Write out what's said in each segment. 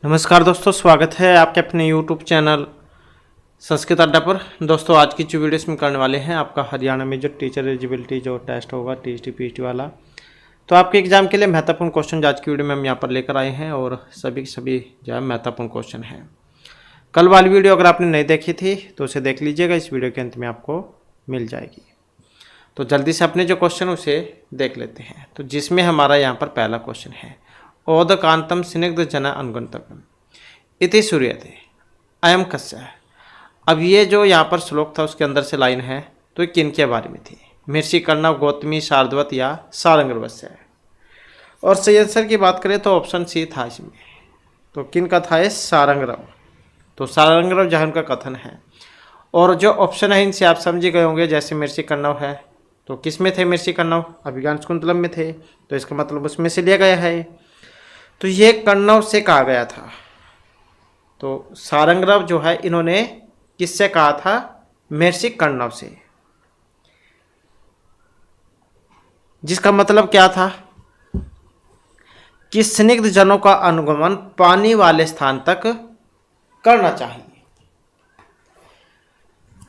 नमस्कार दोस्तों, स्वागत है आपके अपने YouTube चैनल संस्कृत अड्डा पर। दोस्तों, आज की जो वीडियो इसमें करने वाले हैं आपका हरियाणा में जो टीचर एलिजिबिलिटी जो टेस्ट होगा टीएसटी पीएचडी वाला, तो आपके एग्जाम के लिए महत्वपूर्ण क्वेश्चन आज की वीडियो में हम यहाँ पर लेकर आए हैं और सभी जो है महत्वपूर्ण क्वेश्चन हैं। कल वाली वीडियो अगर आपने नहीं देखी थी तो उसे देख लीजिएगा, इस वीडियो के अंत में आपको मिल जाएगी। तो जल्दी से अपने जो क्वेश्चन उसे देख लेते हैं। तो जिसमें हमारा यहाँ पर पहला क्वेश्चन है, ओदकांतम स्निग्ध जना अनुगंतव्यम इति सूर्यते अयम कस्य। अब ये जो यहाँ पर श्लोक था उसके अंदर से लाइन है, तो ये किन के बारे में थी? महर्षि कर्णव, गौतमी, शार्दवत या सारंगवस्य है। और सही आंसर की बात करें तो ऑप्शन सी था इसमें। तो किन का था ये? सारंगरव। तो सारंगरव जहाँ उनका कथन है। और जो ऑप्शन है इनसे आप समझ गए होंगे, जैसे महर्षि कर्णव है तो किस में थे? महर्षि कर्णव अभिज्ञान शाकुंतलम में थे, तो इसका मतलब उसमें से लिया गया है। तो ये कर्णव से कहा गया था। तो सारंगरव जो है इन्होंने किससे कहा था? महर्षि कर्णव से। जिसका मतलब क्या था कि स्निग्ध जनों का अनुगमन पानी वाले स्थान तक करना चाहिए।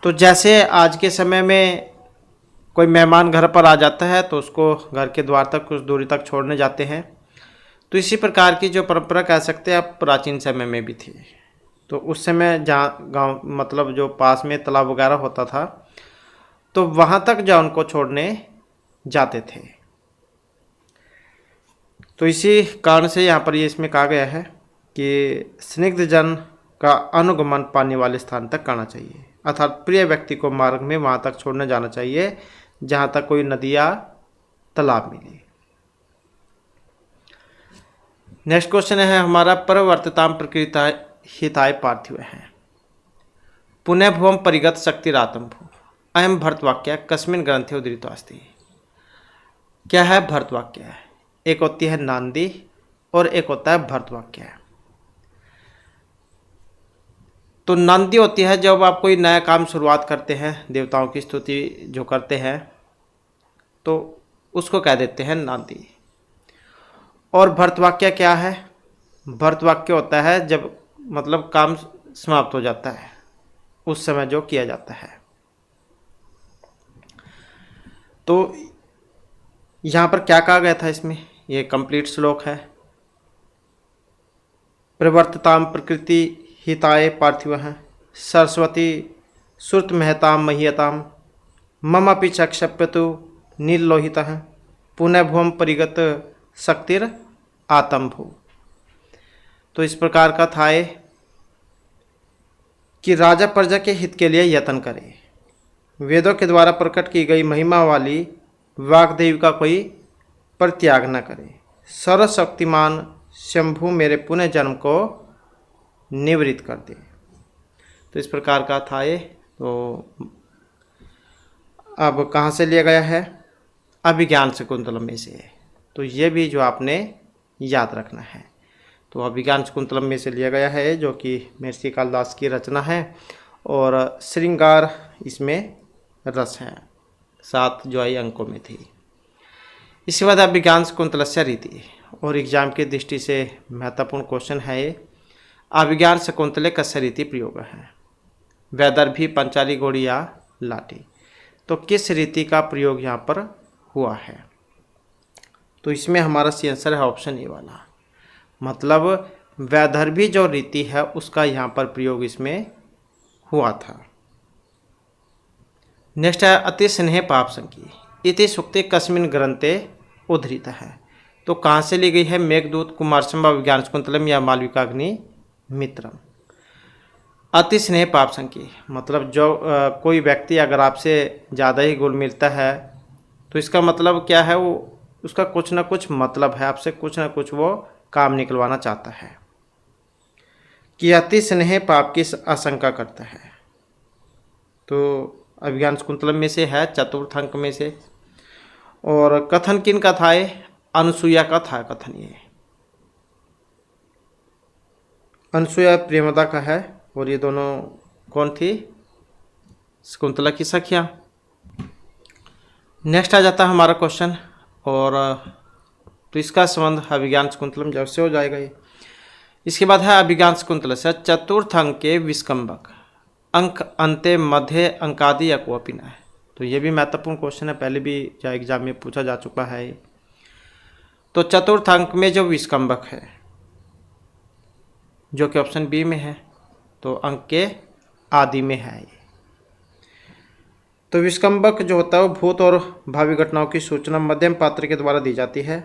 तो जैसे आज के समय में कोई मेहमान घर पर आ जाता है तो उसको घर के द्वार तक कुछ दूरी तक छोड़ने जाते हैं, तो इसी प्रकार की जो परंपरा कह सकते हैं आप प्राचीन समय में भी थी। तो उस समय जहाँ गांव मतलब जो पास में तालाब वगैरह होता था तो वहाँ तक जो उनको छोड़ने जाते थे। तो इसी कारण से यहाँ पर ये इसमें कहा गया है कि स्निग्ध जन का अनुगमन पानी वाले स्थान तक करना चाहिए, अर्थात प्रिय व्यक्ति को मार्ग में वहाँ तक छोड़ने जाना चाहिए जहाँ तक कोई नदी या तालाब मिले। नेक्स्ट क्वेश्चन है हमारा, प्रवर्तताम प्रकृता हिताय पार्थिव है पुनः भुवम परिगत शक्तिरातम भू अयम भरतवाक्य कस्मिन ग्रंथे उद्धृतो अस्ति। क्या है? भरतवाक्य है। एक होती है नांदी और एक होता है भरतवाक्य। तो नांदी होती है जब आप कोई नया काम शुरुआत करते हैं, देवताओं की स्तुति जो करते हैं तो उसको कह देते हैं नांदी। और भरतवाक्य क्या है? भरतवाक्य होता है जब मतलब काम समाप्त हो जाता है उस समय जो किया जाता है। तो यहाँ पर क्या कहा गया था इसमें? ये कंप्लीट श्लोक है। प्रवर्तताम प्रकृति हिताय पार्थिव है सरस्वती श्रुत महताम मह्यताम मम अपि चक्षप्यतु नीलोहित है पुनः भुवम परिगत शक्तिर आतम भू। तो इस प्रकार का था ये कि राजा प्रजा के हित के लिए यत्न करे, वेदों के द्वारा प्रकट की गई महिमा वाली वाग्देवी का कोई परित्याग न करे, सर्वशक्तिमान शंभु मेरे पुनः जन्म को निवृत्त कर दे। तो इस प्रकार का था ये। तो अब कहाँ से लिया गया है? अभिज्ञान शाकुंतलम में से। तो ये भी जो आपने याद रखना है। तो अभिज्ञान शाकुंतलम में से लिया गया है जो कि महर्षि कालिदास की रचना है और श्रृंगार इसमें रस है, 7 जो है अंकों में थी। इसके बाद अभिज्ञान शाकुंतलस्य रीति, और एग्जाम की दृष्टि से महत्वपूर्ण क्वेश्चन है ये। अभिज्ञान शाकुंतले कस्य रीति प्रयोग है? वैदर्भी, पंचाली, घोड़ी या लाठी। तो किस रीति का प्रयोग यहाँ पर हुआ है? तो इसमें हमारा सी आंसर है ऑप्शन ए वाला, मतलब वैदर्भी जो रीति है उसका यहाँ पर प्रयोग इसमें हुआ था। नेक्स्ट है अति स्नेह पाप संकी इति सुक्ति कस्मिन ग्रंथे उद्धृत है। तो कहाँ से ली गई है? मेघदूत, कुमारसंभव, अभिज्ञान शाकुंतलम या मालविकाग्नि मित्रम। अति स्नेह पाप संकी मतलब जो कोई व्यक्ति अगर आपसे ज़्यादा ही गुण मिलता है तो इसका मतलब क्या है? वो उसका कुछ ना कुछ मतलब है, आपसे कुछ ना कुछ वो काम निकलवाना चाहता है। कि अति स्नेह पाप की आशंका करता है। तो अभिज्ञान शाकुंतलम में से है, चतुर्थ अंक में से। और कथन किन का था ये? अनुसुईया का था कथन। ये अनुसुईया प्रेमदा का है और ये दोनों कौन थी? शकुंतला की सखियाँ। नेक्स्ट आ जाता है हमारा क्वेश्चन, और तो इसका संबंध अभिज्ञान शाकुंतलम जब से हो जाएगा ये। इसके बाद है अभिज्ञान शकुंतल से चतुर्थ अंक के विस्कंभक अंक अंत्य मध्य अंकादि या कोपिन है। तो ये भी महत्वपूर्ण क्वेश्चन है, पहले भी एग्जाम में पूछा जा चुका है। तो चतुर्थ अंक में जो विस्कंभक है जो कि ऑप्शन बी में है, तो अंक के आदि में है ये। तो विस्कंभक जो होता है वो भूत और भावी घटनाओं की सूचना मध्यम पात्र के द्वारा दी जाती है।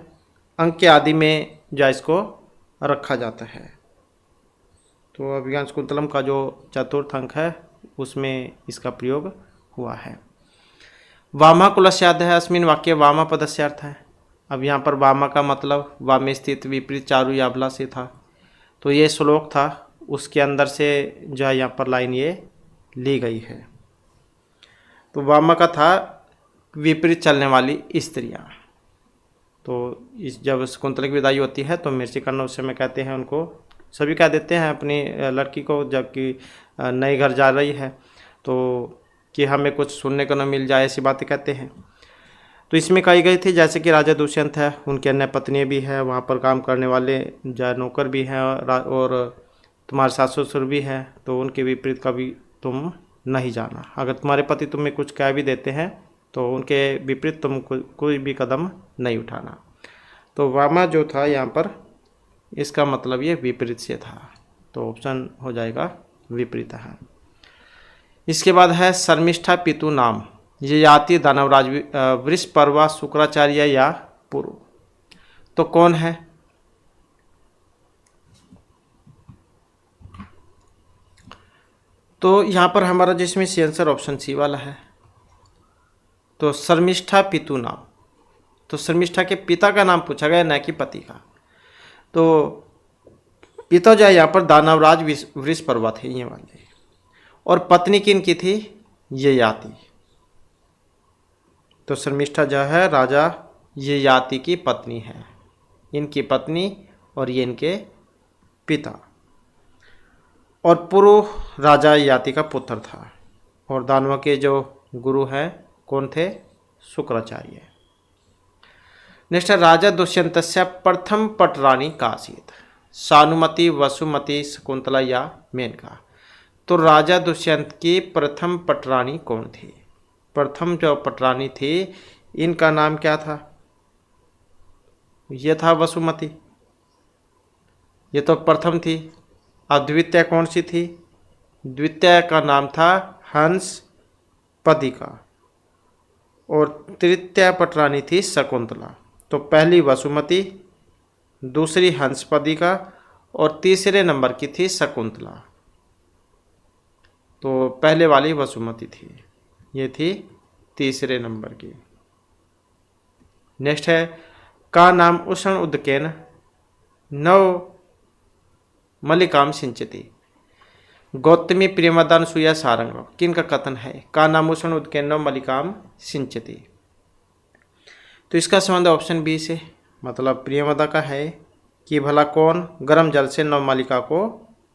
अंक के आदि में जा इसको रखा जाता है। तो अभिज्ञान शकुंतलम का जो चतुर्थ अंक है उसमें इसका प्रयोग हुआ है। वामा कुलस्याद्य है अस्मिन वाक्य वामा पदस्य अर्थ है। अब यहाँ पर वामा का मतलब वामे स्थित विपरीत चारु याबला से था। तो ये श्लोक था, उसके अंदर से जो है यहाँ पर लाइन ये ली गई है। तो वामा का था विपरीत चलने वाली स्त्रियाँ। तो इस जब शकुंतला की विदाई होती है तो मिर्ची कर्ण उस समय कहते हैं उनको, सभी कह देते हैं अपनी लड़की को जबकि नए घर जा रही है तो कि हमें कुछ सुनने को न मिल जाए, ऐसी बातें कहते हैं। तो इसमें कही गई थी जैसे कि राजा दुष्यंत है, उनकी अन्य पत्नी भी है, वहाँ पर काम करने वाले जो नौकर भी हैं और तुम्हारे सास ससुर भी हैं, तो उनके विपरीत कभी तुम नहीं जाना। अगर तुम्हारे पति तुम्हें कुछ कह भी देते हैं तो उनके विपरीत तुम कोई भी कदम नहीं उठाना। तो वामा जो था यहाँ पर इसका मतलब ये विपरीत से था, तो ऑप्शन हो जाएगा विपरीत है। इसके बाद है शर्मिष्ठा पितु नाम ये याति दानवराज वृषपर्वा शुक्राचार्य या पुरु। तो कौन है? तो यहाँ पर हमारा जिसमें सी आंसर ऑप्शन सी वाला है। तो शर्मिष्ठा पितु नाम, तो शर्मिष्ठा के पिता का नाम पूछा गया न कि पति का। तो पिता जो है यहाँ पर दानवराज वृषपर्वा थे ये वाले, और पत्नी किन की थी? ये याति। तो शर्मिष्ठा जो है राजा ये याति की पत्नी है, इनकी पत्नी और ये इनके पिता। और पुरु राजा याति का पुत्र था, और दानव के जो गुरु हैं कौन थे? शुक्राचार्य। नेक्स्ट है राजा दुष्यंतस्य प्रथम पटरानी का आसीत सानुमति वसुमति शकुंतला या मेनका। तो राजा दुष्यंत की प्रथम पटरानी कौन थी? प्रथम जो पटरानी थी इनका नाम क्या था? ये था वसुमति, ये तो प्रथम थी। अब द्वितीय कौन सी थी? द्वितीय का नाम था हंस पदिका, और तृतीय पटरानी थी शकुंतला। तो पहली वसुमति, दूसरी हंसपदिका और तीसरे नंबर की थी शकुंतला। तो पहले वाली वसुमति थी, ये थी तीसरे नंबर की। नेक्स्ट है का नाम उष्ण उदकेन नव मल्लिकाम सिंचती गौतमी प्रियमदान सुया सारंग। किन का कथन है? का नाम उष्ण उदकेन नव मल्लिकाम सिंचती। तो इसका संबंध ऑप्शन बी से, मतलब प्रियमदा का है कि भला कौन गर्म जल से नवमालिका को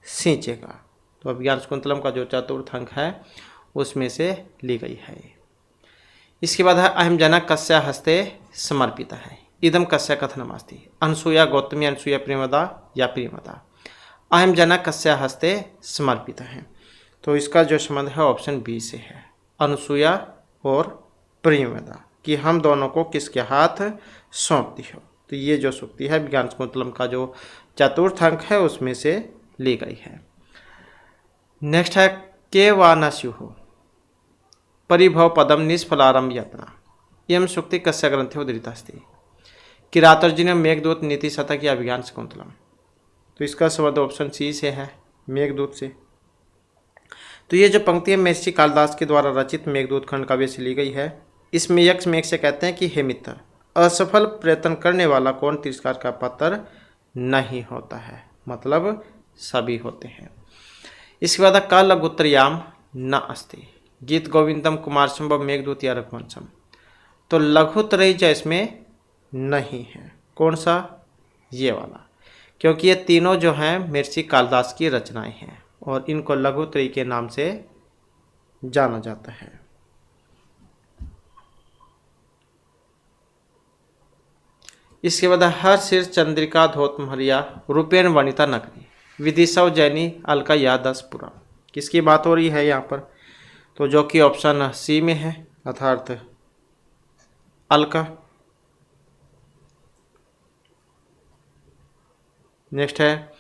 सींचेगा। तो अभिज्ञान शकुंतलम का जो चतुर्थ अंक है उसमें से ली गई है। इसके बाद है अहम जनक कस्या हस्ते समर्पित है इदम कस्या कथनमस्ति अनसूया गौतमी अनसूया प्रियमदा या प्रियमदा। अहम जनक कस्या हस्ते समर्पित है, तो इसका जो संबंध है ऑप्शन बी से है, अनसूया और प्रियमदा, कि हम दोनों को किसके हाथ सौंपती हो। तो ये जो सूक्ति है अभिज्ञान शकुंतलम का जो चतुर्थ अंक है उसमें से ली गई है। नेक्स्ट है के वा न स्युः परिभव पदम निष्फलारम यत्ना यम सूक्ति कस्य ग्रंथे उद्धृतास्ति किरातार्जुनीय मेघदूत नीति शतक या अभिज्ञान शकुंतलम। तो इसका संबंध ऑप्शन सी से है, मेघदूत से। तो ये जो पंक्ति है महर्षि कालिदास के द्वारा रचित मेघदूत खंड काव्य से ली गई है। इसमें यक्ष मेघ से कहते हैं कि हे मित्र, असफल प्रयत्न करने वाला कौन तिरस्कार का पात्र नहीं होता है, मतलब सभी होते हैं। इसके बाद का लघुत्तरयाम न अस्ति गीत गोविंदम कुमार संभव मेघदूत या रघुवंशम। तो लघुत्तरय जो इसमें नहीं है, कौन सा? ये वाला, क्योंकि ये तीनों जो हैं महर्षि कालिदास की रचनाएं हैं और इनको लघुत्तरय के नाम से जाना जाता है। इसके बाद हर शीर्ष चंद्रिका धोत महरिया रूपेण वनिता नगरी। विदिशा उज्जैनी अलका या 10 पुरा। किसकी बात हो रही है यहाँ पर? तो जो कि ऑप्शन सी में है, अर्थात अलका। नेक्स्ट है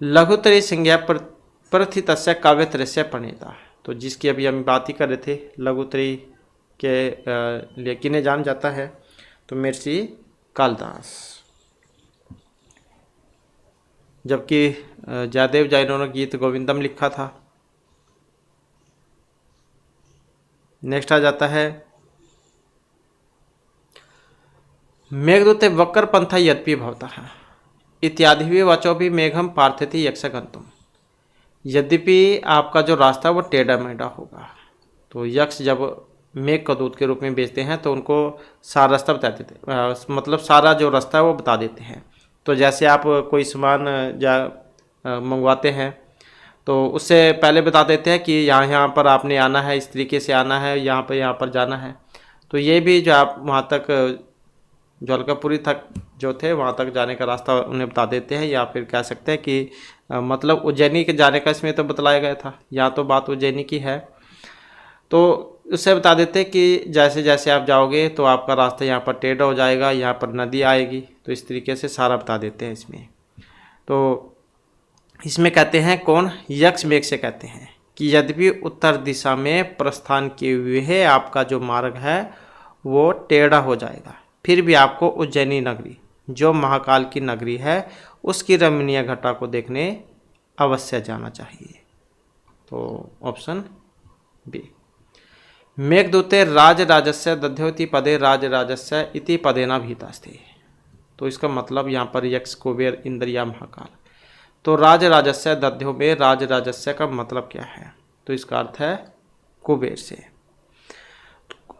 लघुतरी संज्ञा प्रथितस्य काव्यत्रयस्य प्रणेता। तो जिसकी अभी हम बात ही कर रहे थे, लघुतरी के लिए किन्हें जान जाता है? तो महर्षि कालिदास। जबकि जयदेव जैनों ने गीत गोविंदम लिखा था। नेक्स्ट आ जाता है मेघदूते वक्र पंथा यद्यपि भवतः इत्यादि भी वचो भी मेघम पार्थति यक्षगंतुम। यद्यपि आपका जो रास्ता वो टेढ़ा मेढ़ा होगा, तो यक्ष जब मेघ को दूत के रूप में बेचते हैं तो उनको सारा रास्ता बता देते हैं, मतलब सारा जो रास्ता है वो बता देते हैं। तो जैसे आप कोई सामान मंगवाते हैं तो उससे पहले बता देते हैं कि यहाँ पर आपने आना है, इस तरीके से आना है, यहाँ पर जाना है। तो ये भी जो आप वहाँ तक जो अलकापुरी तक जो थे वहाँ तक जाने का रास्ता उन्हें बता देते हैं, या फिर कह सकते हैं कि मतलब उज्जैनी के जाने का इसमें तो बतलाया गया था, यहाँ तो बात उज्जैनी की है। तो उससे बता देते हैं कि जैसे जैसे आप जाओगे तो आपका रास्ता यहाँ पर टेढ़ा हो जाएगा, यहाँ पर नदी आएगी, तो इस तरीके से सारा बता देते हैं इसमें। तो इसमें कहते हैं कौन? यक्ष मेघ से कहते हैं कि यद्यपि उत्तर दिशा में प्रस्थान किए हुए है आपका जो मार्ग है वो टेढ़ा हो जाएगा, फिर भी आपको उज्जैनी नगरी जो महाकाल की नगरी है उसकी रमणीय घटा को देखने अवश्य जाना चाहिए। तो ऑप्शन बी। मेघदूते राजराजस्य दध्योति पदे राजराजस्य इति पदेना भीतास्ते। तो इसका मतलब यहाँ पर यक्ष, कुबेर, इंद्र या महाकाल। तो राजराजस्य दध्यो में राजराजस्य का मतलब क्या है? तो इसका अर्थ है कुबेर से।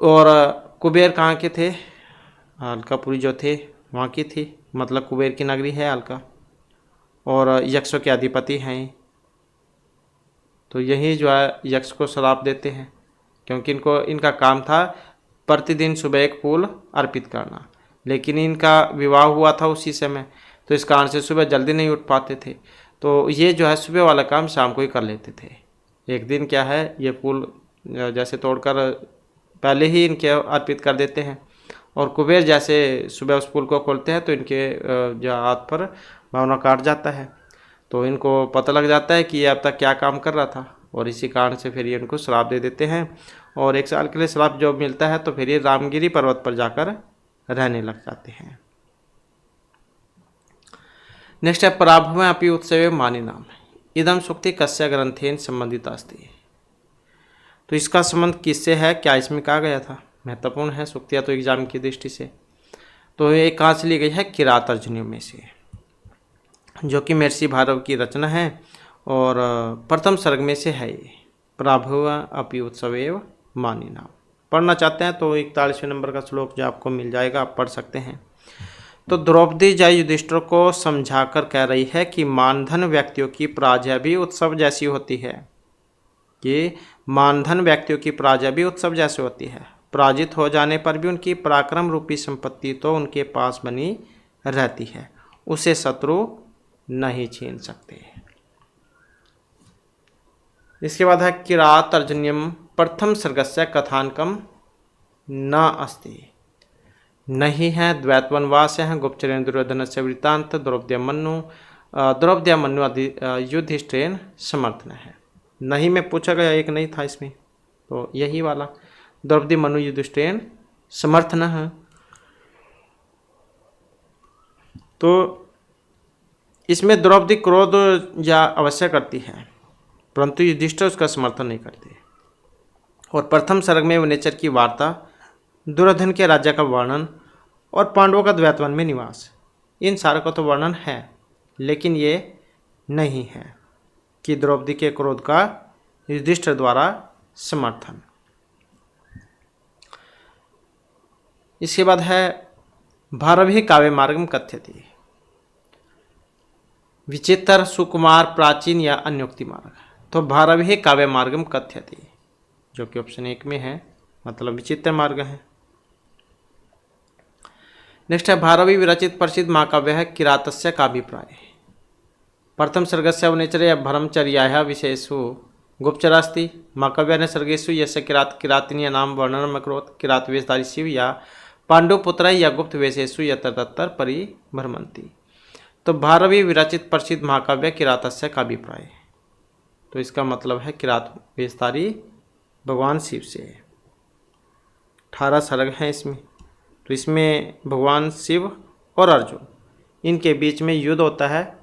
और कुबेर कहाँ के थे? अलकापुरी जो थे वहाँ की थी, मतलब कुबेर की नगरी है अलका, और यक्षों के अधिपति हैं। तो यही जो है यक्ष को श्राप देते हैं, क्योंकि इनका काम था प्रतिदिन सुबह एक फूल अर्पित करना, लेकिन इनका विवाह हुआ था उसी समय, तो इस कारण से सुबह जल्दी नहीं उठ पाते थे। तो ये जो है सुबह वाला काम शाम को ही कर लेते थे। एक दिन क्या है, ये फूल जैसे तोड़कर पहले ही इनके अर्पित कर देते हैं, और कुबेर जैसे सुबह उस फूल को खोलते हैं तो इनके जो हाथ पर भावना काट जाता है। तो इनको पता लग जाता है कि ये अब तक क्या काम कर रहा था, और इसी कारण से फिर ये इनको श्राप दे देते हैं, और 1 साल के लिए श्राप जो मिलता है तो फिर ये रामगिरी पर्वत पर जाकर रहने लग जाते हैं। नेक्स्ट है पराभव अपि उत्सवे मानी नाम इदम सुक्ति कस्य ग्रंथेन संबंधित अस्ति। तो इसका संबंध किससे है? क्या इसमें कहा गया था? महत्वपूर्ण है सुक्तियाँ तो एग्जाम की दृष्टि से। तो ये कहाँ से ली गई है? किरात अर्जुनियों में से, जो कि महर्षि भारव की रचना है, और प्रथम सर्ग में से है ये। पराभव अपि उत्सवेव मानी नाम। पढ़ना चाहते हैं तो 41वें नंबर का श्लोक जो आपको मिल जाएगा, आप पढ़ सकते हैं। तो द्रौपदी जय युधिष्ठिर को समझाकर कह रही है कि मानधन व्यक्तियों की पराजय भी उत्सव जैसी होती है, कि मानधन व्यक्तियों की पराजय भी उत्सव जैसी होती है। पराजित हो जाने पर भी उनकी पराक्रम रूपी संपत्ति तो उनके पास बनी रहती है, उसे शत्रु नहीं छीन सकते। इसके बाद है किरात अर्जुन्यम प्रथम सर्गस्य कथानकम न अस्ति। नहीं है द्वैत वनवास है गुप्तचरेण दुर्योधन से वृत्तांत द्रौपदी मनु युधिष्ठिरेण समर्थन है। नहीं में पूछा गया, एक नहीं था इसमें, तो यही वाला द्रौपदी मनु युधिष्ठिरेण समर्थन है। तो इसमें द्रौपदी क्रोध या अवश्य करती है, परंतु युधिष्ठिर उसका समर्थन नहीं करते। और प्रथम सर्ग में वनेचर की वार्ता, दुर्योधन के राज्य का वर्णन और पांडवों का द्वैतवन में निवास, इन सारों का तो वर्णन है, लेकिन ये नहीं है कि द्रौपदी के क्रोध का युधिष्ठिर द्वारा समर्थन। इसके बाद है भारवी काव्य मार्गम कथ्यति। विचित्र, सुकुमार, प्राचीन या अन्योक्ति मार्ग। तो भारवी काव्य मार्गम कथ्यति, जो कि ऑप्शन 1 में है, मतलब विचित्र मार्ग है। नेक्स्ट है भारवी विरचित प्रसिद्ध महाकाव्य है किरातस्य का अभिप्राय। प्रथम सर्गस्य वनेचरे ब्रह्मचर्याः विशेषो गुप्तचरास्ति महाकाव्यानि सर्गेषु यस्य किरातीनां वर्णनम् अकरोत् किरातवेषधारिषु या पाण्डुपुत्रः या गुप्तवेषेषु यत्र तत्र परिभ्रमन्ति। तो 12वीं विरचित प्रसिद्ध महाकाव्य किरातस्य का अभिप्राय। तो इसका मतलब है किरात वेषधारी भगवान शिव से। 18 सर्ग हैं इसमें। तो इसमें भगवान शिव और अर्जुन इनके बीच में युद्ध होता है,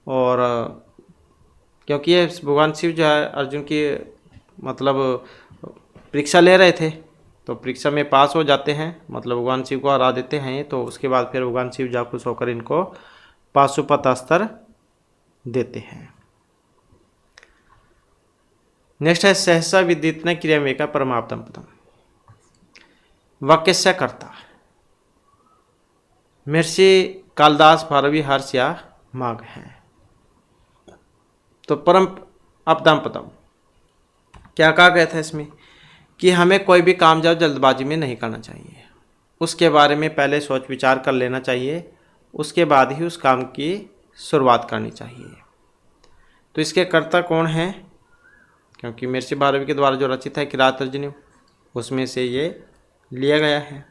और क्योंकि ये भगवान शिव जो है अर्जुन की मतलब परीक्षा ले रहे थे, तो परीक्षा में पास हो जाते हैं, मतलब भगवान शिव को हरा देते हैं। तो उसके बाद फिर भगवान शिव जा खुश होकर इनको पाशुपत अस्त्र देते हैं। नेक्स्ट है सहसा विदितन क्रियामेका परमाप्तम पदम। वाक्य से कर्ता महर्षि कालिदास 12वीं हर्ष या माघ है। तो परम अपदम पदम क्या कहा गया था इसमें कि हमें कोई भी काम जाओ जल्दबाजी में नहीं करना चाहिए, उसके बारे में पहले सोच विचार कर लेना चाहिए, उसके बाद ही उस काम की शुरुआत करनी चाहिए। तो इसके कर्ता कौन हैं? क्योंकि महर्षि भारवी के द्वारा जो रचित है किरात अर्जुनी, उसमें से ये लिया गया है।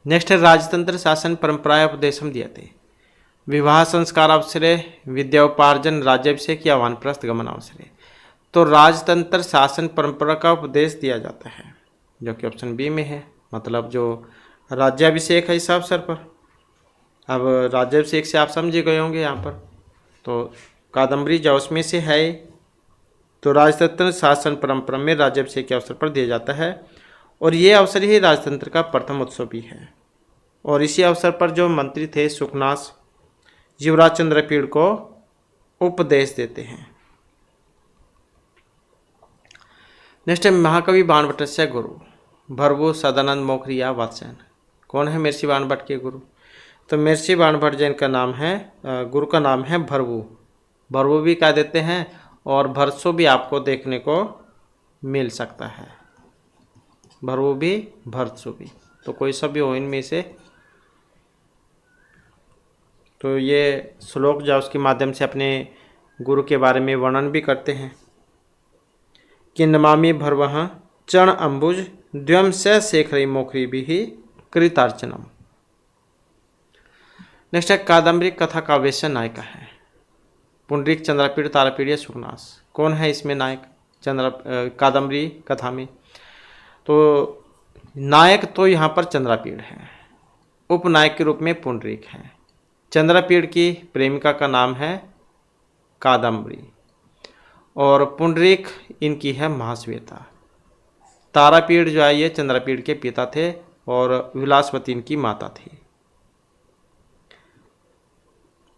नेक्स्ट है राजतंत्र शासन परंपराएं उपदेशम दिए थे। विवाह संस्कार अवसरे विद्योपार्जन राज्याभिषेक या वानप्रस्थ गमन अवसरे। तो राजतंत्र शासन परंपरा का उपदेश दिया जाता है, जो कि ऑप्शन बी में है। मतलब जो राज्याभिषेक है इस अवसर पर। अब राज्याभिषेक से आप समझे गए होंगे यहाँ पर, तो कादम्बरी जो उसमें से है। तो राजतंत्र शासन परंपरा में राज्याभिषेक के अवसर पर दिया जाता है, और ये अवसर ही राजतंत्र का प्रथम उत्सव भी है। और इसी अवसर पर जो मंत्री थे सुखनास युवराज चंद्रपीड़ को उपदेश देते हैं। नेक्स्ट है महाकवि बाणभट्टस्य गुरु भरवु सदानंद मोखरिया वात्स्ययन। कौन है महर्षि बाणभट्ट के गुरु? तो महर्षि बाणभट्ट जैन का नाम है, गुरु का नाम है भरवु। भरवु भी कह देते हैं, और भरसु भी आपको देखने को मिल सकता है। भरवु भी भरसु भी, तो कोई सा भी हो इनमें से। तो ये श्लोक जो उसके माध्यम से अपने गुरु के बारे में वर्णन भी करते हैं कि नमामि भरवः चरण अंबुज द्वयम से शेखरी मोखरी भी कृतार्चनम। नेक्स्ट है कादम्बरी कथा काव्य नायिका है पुंडरीक चंद्रपीड़ तारापीड़ या सुखनास। कौन है इसमें नायक कादम्बरी कथा में? तो नायक तो यहाँ पर चंद्रपीड़ है, उपनायक के रूप में पुंडरीक है। चंद्रपीड़ की प्रेमिका का नाम है कादम्बरी, और पुंडरीक इनकी है महाश्वेता। तारापीड़ जो है ये चंद्रपीड़ के पिता थे, और विलासवती इनकी माता थी।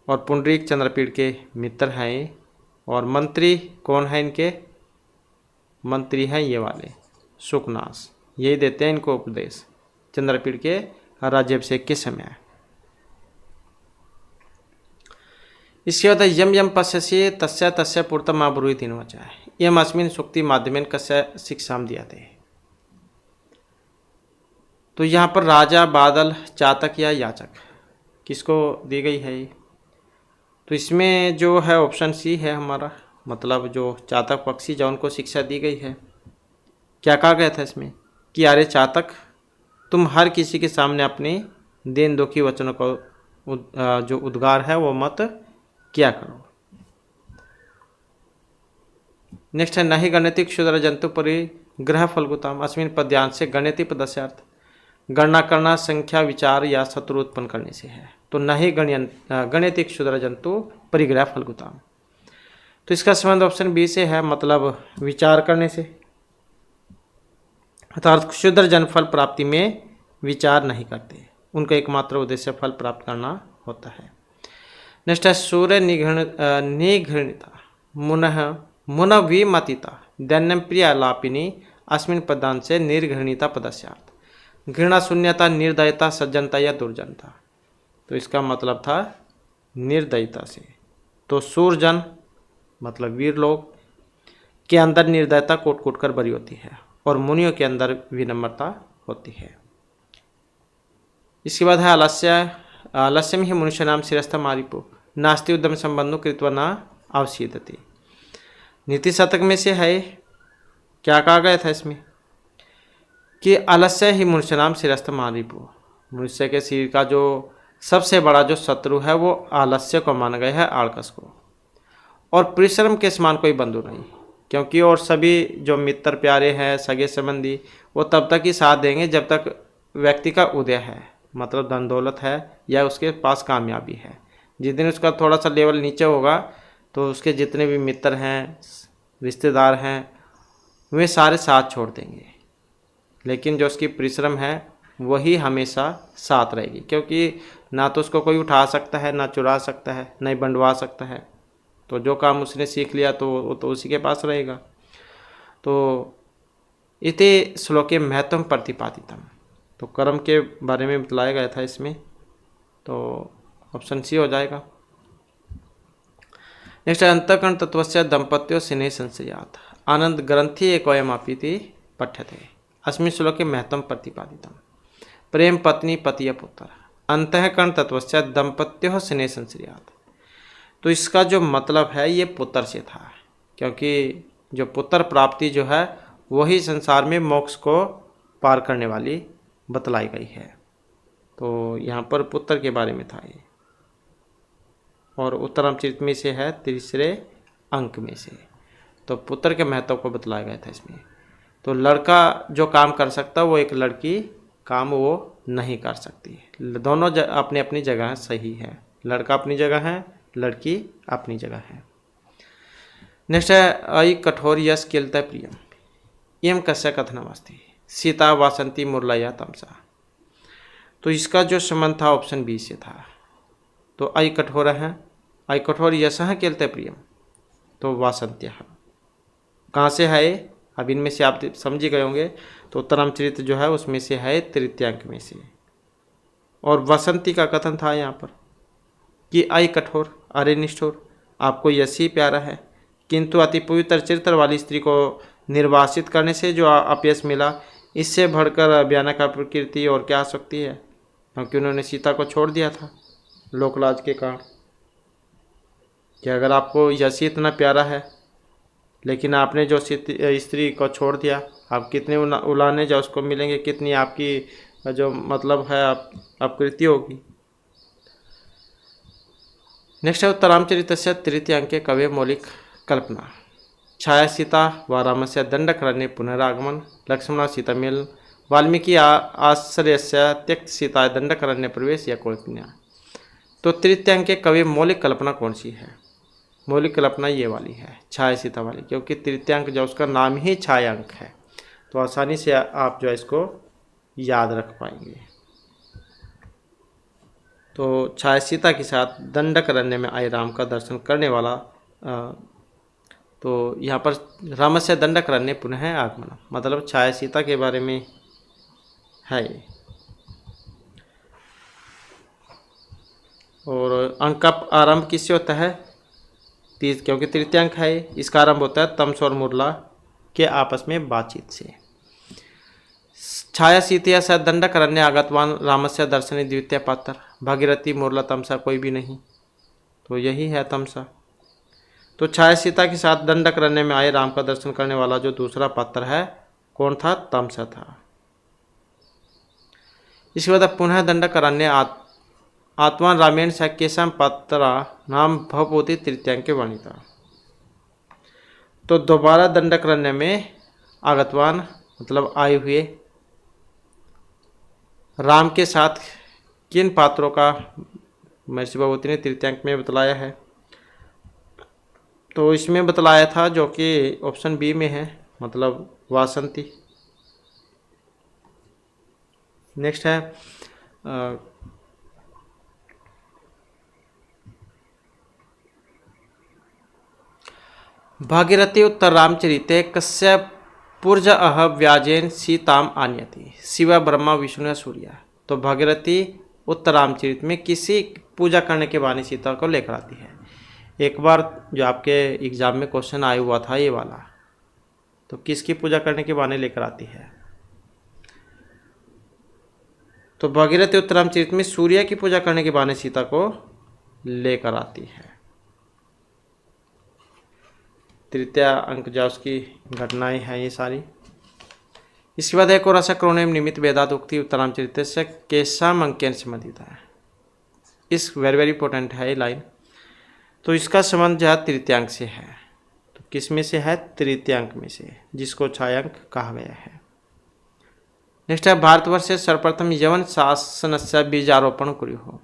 और पुंडरीक चंद्रपीड़ के मित्र हैं। और मंत्री कौन है इनके? मंत्री हैं ये वाले सुखनास, यही देते हैं इनको उपदेश चंद्रपीड़ के राज्याभिषेक के समय। इसके बाद यम यम पश्यसि तस्य तस्य पूर्तम आब्रूहि दिनवचा यम अस्मिन् सुक्ति माध्यमेन कस्य शिक्षाम दिया थे। तो यहाँ पर राजा, बादल, चातक या याचक किसको दी गई है? तो इसमें जो है ऑप्शन सी है हमारा, मतलब जो चातक पक्षी जो उनको शिक्षा दी गई है। क्या कहा गया था इसमें कि अरे चातक, तुम हर किसी के सामने अपनी दीन दुखी वचनों को जो उद्गार है वो मत क्या करो। नेक्स्ट है नहीं गणित क्षुद्र जंतु परिग्रह फलगुताम अस्मिन पद्यांश से गणित पदस्यार्थ। गणना करना संख्या विचार या शत्रु उत्पन्न करने से है। तो नहीं गणित क्षुद्र जंतु परिग्रह फलगुताम। तो इसका संबंध ऑप्शन बी से है, मतलब विचार करने से। अर्थात क्षुद्र जन फल प्राप्ति में विचार नहीं करते, उनका एकमात्र उद्देश्य फल प्राप्त करना होता है। नेक्स्ट है सूर्य निघृणिता मुन विमतिता दैन्यम प्रिया लापिनी अस्मिन पदांश से निर्घृणिता पदस्यार्थ। घृणा शून्यता, निर्दयता, सज्जनता या दुर्जनता। तो इसका मतलब था निर्दयता से। तो सूरजन मतलब वीर लोग के अंदर निर्दयता कोट कोट कर भरी होती है, और मुनियों के अंदर विनम्रता होती है। इसके बाद है आलस्य। आलस्यम ही मनुष्याणाम शिरस्थम आरिपो नास्ति उद्यम संबंधो कृत्वा न अवसीदति। नीति शतक में से है, क्या कहा गया था इसमें कि आलस्य ही मनुष्याणाम शिरस्थम आरिपो, मनुष्य के शरीर का जो सबसे बड़ा जो शत्रु है वो आलस्य को मान गया है, आलकस को। और परिश्रम के समान कोई बंधु नहीं, क्योंकि और सभी जो मित्र प्यारे हैं, सगे संबंधी, वो तब तक ही साथ देंगे जब तक व्यक्ति का उदय है, मतलब धन दौलत है या उसके पास कामयाबी है। जिस दिन उसका थोड़ा सा लेवल नीचे होगा तो उसके जितने भी मित्र हैं, रिश्तेदार हैं, वे सारे साथ छोड़ देंगे। लेकिन जो उसकी परिश्रम है वही हमेशा साथ रहेगी, क्योंकि ना तो उसको कोई उठा सकता है, ना चुरा सकता है, ना ही बंटवा सकता है। तो जो काम उसने सीख लिया तो वो तो उसी के पास रहेगा। तो इति श्लोके महत्वम प्रतिपादितम, तो कर्म के बारे में बताया गया था इसमें, तो ऑप्शन सी हो जाएगा। नेक्स्ट है अंतःकरण तत्वस्य दंपत्यो स्नेह संशयात् आनंद ग्रंथि एकोयमापीति पठ्यते अस्मिन् श्लोके महत्वम प्रतिपादितम प्रेम पत्नी पति पुत्र अंतःकरण तत्वस्य दंपत्यो स्नेह संशयात्। तो इसका जो मतलब है ये पुत्र से था, क्योंकि जो पुत्र प्राप्ति जो है वही संसार में मोक्ष को पार करने वाली बतलाई गई है। तो यहाँ पर पुत्र के बारे में था ये, और उत्तरामचरित में से है तीसरे अंक में से। तो पुत्र के महत्व को बतलाया गया था इसमें। तो लड़का जो काम कर सकता है वो एक लड़की काम वो नहीं कर सकती। दोनों अपनी अपनी जगह सही है, लड़का अपनी जगह है, लड़की अपनी जगह है। नेक्स्ट है अयि कठोर यश किलता प्रियम इयम कस्य कथनमस्ति सीता वासंती मुरलया तमसा। तो इसका जो संबंध था ऑप्शन बी से था। तो अयि कठोर है, अयि कठोर यश किलते प्रियम, तो वासंत्य कहाँ से है, अब इनमें से आप समझ ही गए होंगे। तो उत्तरामचरित जो है उसमें से है तृतीयांक में से। और वसंती का कथन था यहाँ पर कि अयि कठोर, अरे निष्ठुर, आपको यश ही प्यारा है, किंतु अति पवित्र चरित्र वाली स्त्री को निर्वासित करने से जो अपयश मिला, इससे बढ़कर भयानक प्रकृति और क्या आ सकती है, क्योंकि उन्होंने सीता को छोड़ दिया था लोकलाज के कारण। कि अगर आपको यश ही इतना प्यारा है लेकिन आपने जो स्त्री को छोड़ दिया, आप कितने उलाने जो उसको मिलेंगे, कितनी आपकी जो मतलब है अपकृति होगी। नेक्स्ट है उत्तरामचरित से तृतीयांके कवे मौलिक कल्पना छाया सीता व रामस्य दंडकरण्ये पुनरागमन लक्ष्मण सीता मिल वाल्मीकि आश्रय से त्यक्त सीता दंडकरण्य प्रवेश या कल्पना। तो तृतीयांके कवि मौलिक कल्पना कौन सी है? मौलिक कल्पना ये वाली है, छाया सीता वाली, क्योंकि तृतीयांक जो उसका नाम ही छायांक है, तो आसानी से आप जो है इसको याद रख पाएंगे। तो छाया सीता के साथ दंडकरण्य में आए राम का दर्शन करने वाला, तो यहाँ पर रामस्य दंडकरण्य पुनः आगमन, मतलब छाया सीता के बारे में है। और अंक का आरंभ किससे होता है? क्योंकि तृतीयांक है, इसका आरंभ होता है तमस और मुरला के आपस में बातचीत से। छाया सीतिया स दंडकरण्य आगतवान रामस्य दर्शनी द्वितीय पात्र भागीरथी मुरला तमसा कोई भी नहीं, तो यही है तमसा। तो छाया सीता के साथ दंडकरण्य में आए राम का दर्शन करने वाला जो दूसरा पात्र है कौन था? तमसा था। इसके बाद पुनः दंडकरण्य आत्मान रामेण सख्यम पात्रा नाम भवभूति तृतीयांके वर्णिता। तो दोबारा दंडकरण्य में आगतवान मतलब आए हुए राम के साथ किन पात्रों का महर्षि भगवती ने तृतीयांक में बतलाया है? तो इसमें बतलाया था जो कि ऑप्शन बी में है, मतलब वासंती। नेक्स्ट है भागीरथी उत्तर रामचरिते कस्य पुर्ज अह व्याजेन सीताम आन्यति शिव ब्रह्मा विष्णु सूर्य। तो भागीरथी उत्तर रामचरित में किसी पूजा करने के बहाने सीता को लेकर आती है। एक बार जो आपके एग्जाम में क्वेश्चन आया हुआ था ये वाला, तो किसकी पूजा करने के बहाने लेकर आती है? तो भागीरथी उत्तरामचरित में सूर्य की पूजा करने के बहाने सीता को लेकर आती है। तृतीय अंक जो उसकी घटनाएं हैं ये सारी। इसके बाद एक और आशा क्रोनेम निमित्त वेदात उक्ति उत्तरामचरित से केशम अंकेन संबंधित है। इस वेरी वेरी इंपॉर्टेंट है ये लाइन। तो इसका संबंध जो है तृतीयांक से है। तो किस में से है? तृतीयांक में से, जिसको छायांक कहा गया है। नेक्स्ट है भारतवर्ष से सर्वप्रथम यवन शासन से बीजारोपण कुर्युः।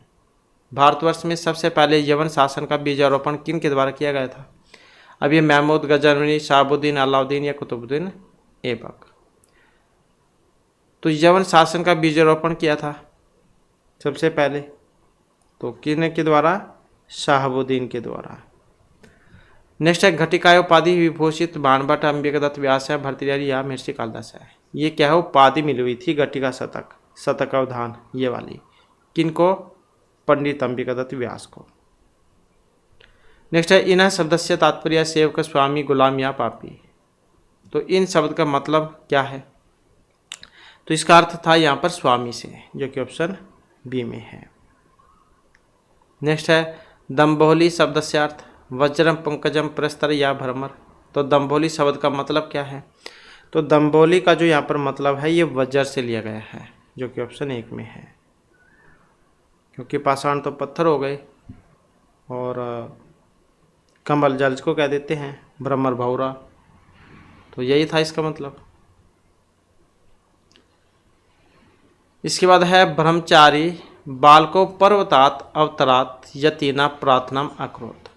भारतवर्ष में सबसे पहले यवन शासन का बीजारोपण किन के द्वारा किया गया था? अब ये महमूद गजनवी, शहाबुद्दीन, अलाउद्दीन या कुतुबुद्दीन ऐबक। तो यवन शासन का बीजारोपण किया था सबसे पहले, तो किन के द्वारा? शहाबुद्दीन के द्वारा। नेक्स्ट है घटिकाय उपाधि विभूषित बाणभट्ट, अंबिकादत्त, व्यास है, भर्तृहरि या महर्षि कालिदास है। ये क्या है? उपाधि मिली हुई थी घटिका शतक, शतक अवधान ये वाली। किनको? पंडित अंबिकादत्त व्यास को। नेक्स्ट है इन शब्द से तात्पर्य सेवक, स्वामी, गुलाम या पापी। तो इन शब्द का मतलब क्या है? तो इसका अर्थ था यहाँ पर स्वामी से, जो कि ऑप्शन बी में है। नेक्स्ट है दम्भोली शब्द से अर्थ वज्रम, पंकजम, प्रस्तर या भ्रमर। तो दम्भोली शब्द का मतलब क्या है? तो दम्भोली का जो यहाँ पर मतलब है ये वज्र से लिया गया है, जो कि ऑप्शन 1 में है। क्योंकि पाषाण तो पत्थर हो गए, और कमल जल को कह देते हैं, भ्रमर भौरा। तो यही था इसका मतलब। इसके बाद है ब्रह्मचारी बालको पर्वतात अवतरात यतीना प्रार्थनाम अकरोत।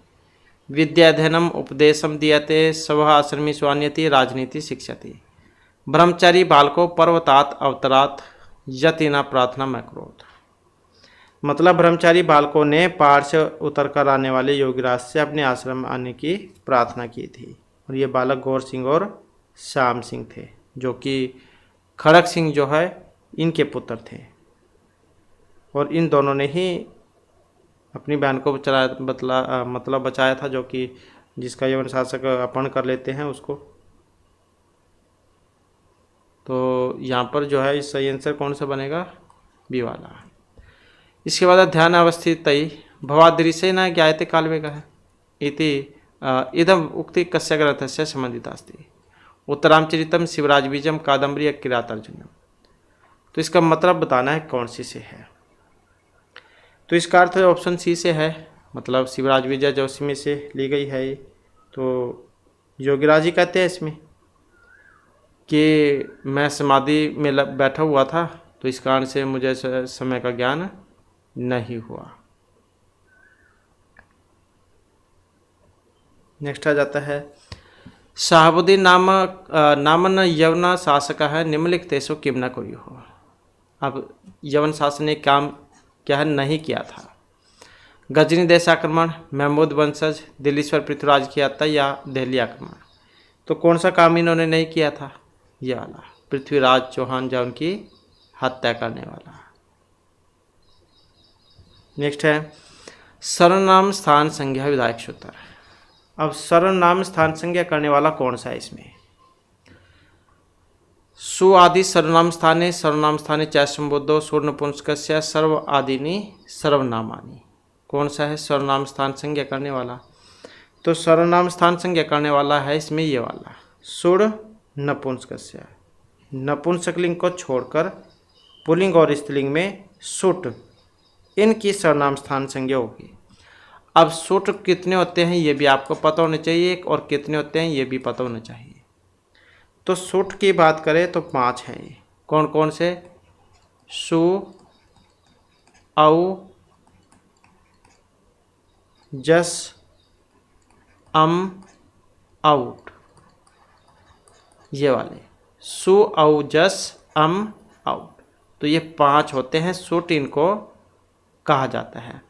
विद्याध्ययनम उपदेशम दीयते सभा आश्रमी स्वान्यति राजनीति शिक्षति। ब्रह्मचारी बालको पर्वतात अवतरात यतीना प्रार्थनाम अकरोत। मतलब ब्रह्मचारी बालकों ने पहाड़ से उतर कर आने वाले योगीराज से अपने आश्रम में आने की प्रार्थना की थी। और ये बालक गौर सिंह और श्याम सिंह थे, जो कि खड़ग सिंह जो है इनके पुत्र थे। और इन दोनों ने ही अपनी बहन को मतलब बचाया था, जो कि जिसका यवन शासक अपहरण कर लेते हैं उसको। तो यहाँ पर जो है इस सही आंसर कौन सा बनेगा? बी वाला। इसके बाद ध्यान अवस्थित भवादृशेन ज्ञायते कालवेगः इति इदम उक्ति कस्य ग्रंथ से संबंधित अस्ति? उत्तरामचरितम, शिवराजबीजम, कादम्बरी या किरातार्जुनीयम। तो इसका मतलब बताना है कौन सी से है। तो इसका अर्थ ऑप्शन सी से है, मतलब शिवराज विजय जो उसी में से ली गई है। तो योगीराज जी कहते हैं इसमें कि मैं समाधि में बैठा हुआ था, तो इस कारण से मुझे समय का ज्ञान नहीं हुआ। नेक्स्ट आ जाता है शहाबुद्दीन नामन यवन शासक है निम्नलिखितेषु किम न कुर्युः। अब यवन शासन ने काम क्या है नहीं किया था? गजनी देश आक्रमण, महमूद वंशज, दिल्लीश्वर पृथ्वीराज की हत्या या दिल्ली आक्रमण। तो कौन सा काम इन्होंने नहीं किया था? ये वाला, पृथ्वीराज चौहान जो उनकी हत्या करने वाला। नेक्स्ट है सर्वनाम स्थान संज्ञा विधायक सूत्र। अब सर्वनाम स्थान संज्ञा करने वाला कौन सा है इसमें? सु आदि सर्वनाम स्थाने च संबोधो सूर्णपुंस्कस्य सर्व आदिनी सर्वनामानि। कौन सा है सर्वनाम स्थान संज्ञा करने वाला? तो सर्वनाम स्थान संज्ञा करने वाला है इसमें ये वाला, सुड़ नपुंसकस्य। नपुंसकलिंग को छोड़कर पुल्लिंग और स्त्रीलिंग में सुट, इनकी सर्वनाम स्थान संज्ञा होगी। अब सुट कितने होते हैं ये भी आपको पता होना चाहिए, और कितने होते हैं ये भी पता होना चाहिए। तो सुट की बात करें तो 5 है। ये कौन कौन से? सु, औ, जस, आउट, ये वाले सु, औ, जस, आउट। तो ये 5 होते हैं सुट, इनको कहा जाता है।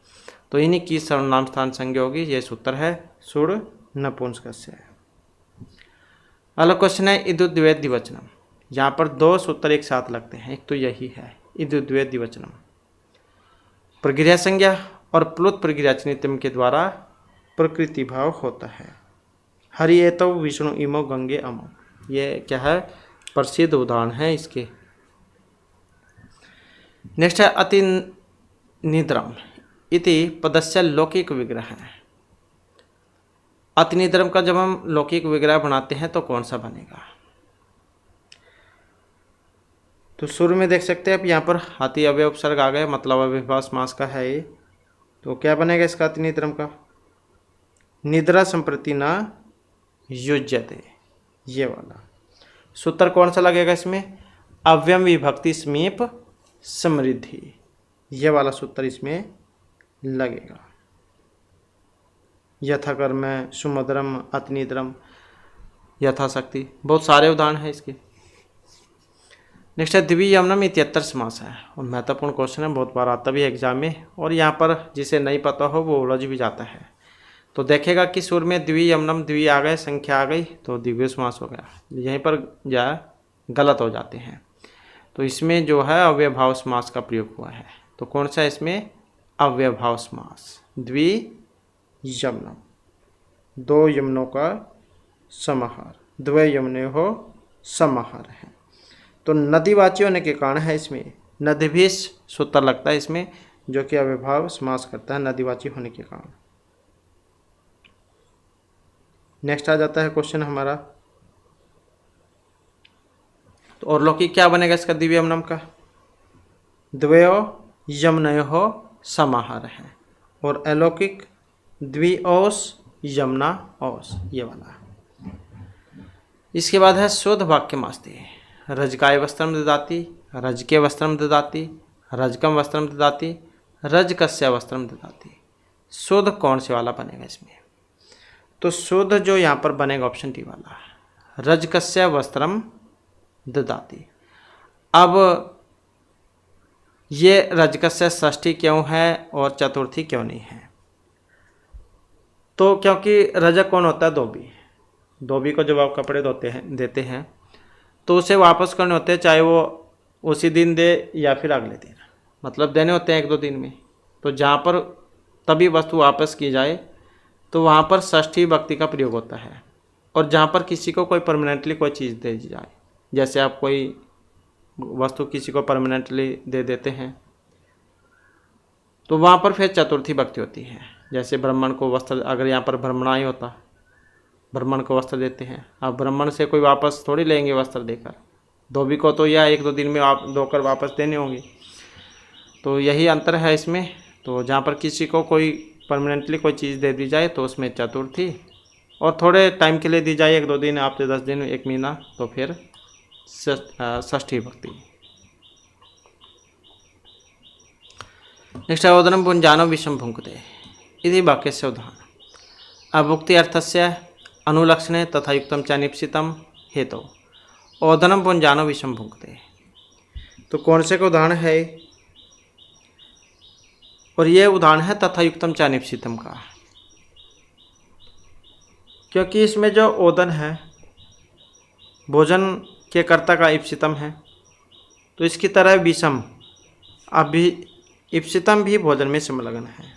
तो इन्हीं की सर्वनाम स्थान संज्ञा होगी। ये सूत्र है सुड़ नपुंसकस्य। अगला क्वेश्चन है इदुद्वेद द्विवचनम। यहाँ पर 2 सूत्र एक साथ लगते हैं। एक तो यही है इदुद्वेद द्विवचनम, प्रक्रिया संज्ञा और प्लुत प्रक्रिया चिन्हितम के द्वारा प्रकृति भाव होता है। हरि एतौ विष्णु इमो गंगे अमो, ये क्या है? प्रसिद्ध उदाहरण है इसके। नेक्स्ट है अति निद्रम इति पदस्य लौकिक विग्रह है। अति निद्रम का जब हम लौकिक विग्रह बनाते हैं तो कौन सा बनेगा? तो शुरू में देख सकते हैं आप यहाँ पर अति अव्यय उपसर्ग आ गए, मतलब अविर्भाव समास का है ये। तो क्या बनेगा इसका अति निद्रम का? निद्रा संप्रति न युज्यते, ये वाला सूत्र कौन सा लगेगा इसमें? अव्यम विभक्ति समीप समृद्धि, ये वाला सूत्र इसमें लगेगा। यथाकर्म, सुमधुरम, अतिनिद्रम, यथाशक्ति, बहुत सारे उदाहरण हैं इसके। नेक्स्ट है द्वियमनम इत्यत्र समास है, और महत्वपूर्ण क्वेश्चन है, बहुत बार आता भी है एग्जाम में, और यहाँ पर जिसे नहीं पता हो वो उलझ भी जाता है। तो देखेगा कि सुर में द्वियमनम, द्वि आ गए, संख्या आ गई, तो द्विगु समास हो गया। यहीं पर जा गलत हो जाते हैं। तो इसमें जो है अव्ययभाव समास का प्रयोग हुआ है। तो कौन सा इसमें? अव्ययभाव समास। द्वियमनम, दो यमनों का समाहार, द्वय यमने हो समाहार है। तो नदीवाची होने के कारण है इसमें नदी भी सूत्र लगता है इसमें, जो कि अव्ययभाव समास करता है नदीवाची होने के कारण। नेक्स्ट आ जाता है क्वेश्चन हमारा, तो और लौकिक क्या बनेगा इसका द्वियमनम का? द्वयो यमनयो समाहार है, और अलौकिक द्विओस यमना ओस, ये वाला। इसके बाद है शोध वाक्य मास्ते, रजकाय वस्त्रम ददाति, रजके वस्त्रम ददाति, रजकम वस्त्रम ददाति, रजकस्य वस्त्रम ददाति। शोध कौन से वाला बनेगा इसमें? तो शोध जो यहाँ पर बनेगा ऑप्शन डी वाला, रजकस्य वस्त्रम ददाति। अब ये रजकस्य षष्ठी क्यों है और चतुर्थी क्यों नहीं है? तो क्योंकि रजक कौन होता है? धोबी। धोबी को जब आप कपड़े देते हैं तो उसे वापस करने होते हैं, चाहे वो उसी दिन दे या फिर अगले दिन, मतलब देने होते हैं 1-2 दिन में। तो जहाँ पर तभी वस्तु वापस की जाए तो वहाँ पर षष्ठी विभक्ति का प्रयोग होता है। और जहाँ पर किसी को कोई परमानेंटली कोई चीज़ दे दी जाए, जैसे आप कोई वस्तु किसी को परमानेंटली दे देते हैं, तो वहाँ पर फिर चतुर्थी विभक्ति होती है। जैसे ब्राह्मण को वस्त्र, अगर यहाँ पर ब्राह्मणा ही होता, ब्राह्मण को वस्त्र देते हैं, अब ब्राह्मण से कोई वापस थोड़ी लेंगे वस्त्र देकर। धोबी को तो या 1-2 दिन में आप धोकर वापस देने होंगे। तो यही अंतर है इसमें। तो जहाँ पर किसी को कोई परमानेंटली कोई चीज़ दे दी जाए तो उसमें चतुर्थी, और थोड़े टाइम के लिए दी जाए 1-2 दिन, आपसे 10 दिन, 1 महीना, तो फिर षष्ठी विभक्ति। नेक्स्ट ओदनम पुंजानो विषम भुंक्ते इति वाक्यस्य उदाहरण। अभुक्ति अर्थस्य अनुलक्षणे तथा युक्तम च निप्सितम हेतु ओदनम पुंजानो विषम भुंक्ते। तो कौन से का उदाहरण है? और ये उदाहरण है तथा युक्तम च निप्सितम का, क्योंकि इसमें जो ओदन है भोजन के कर्ता का इप्सितम है, तो इसकी तरह विषम, अभी इप्सितम भी भोजन में संलग्न है।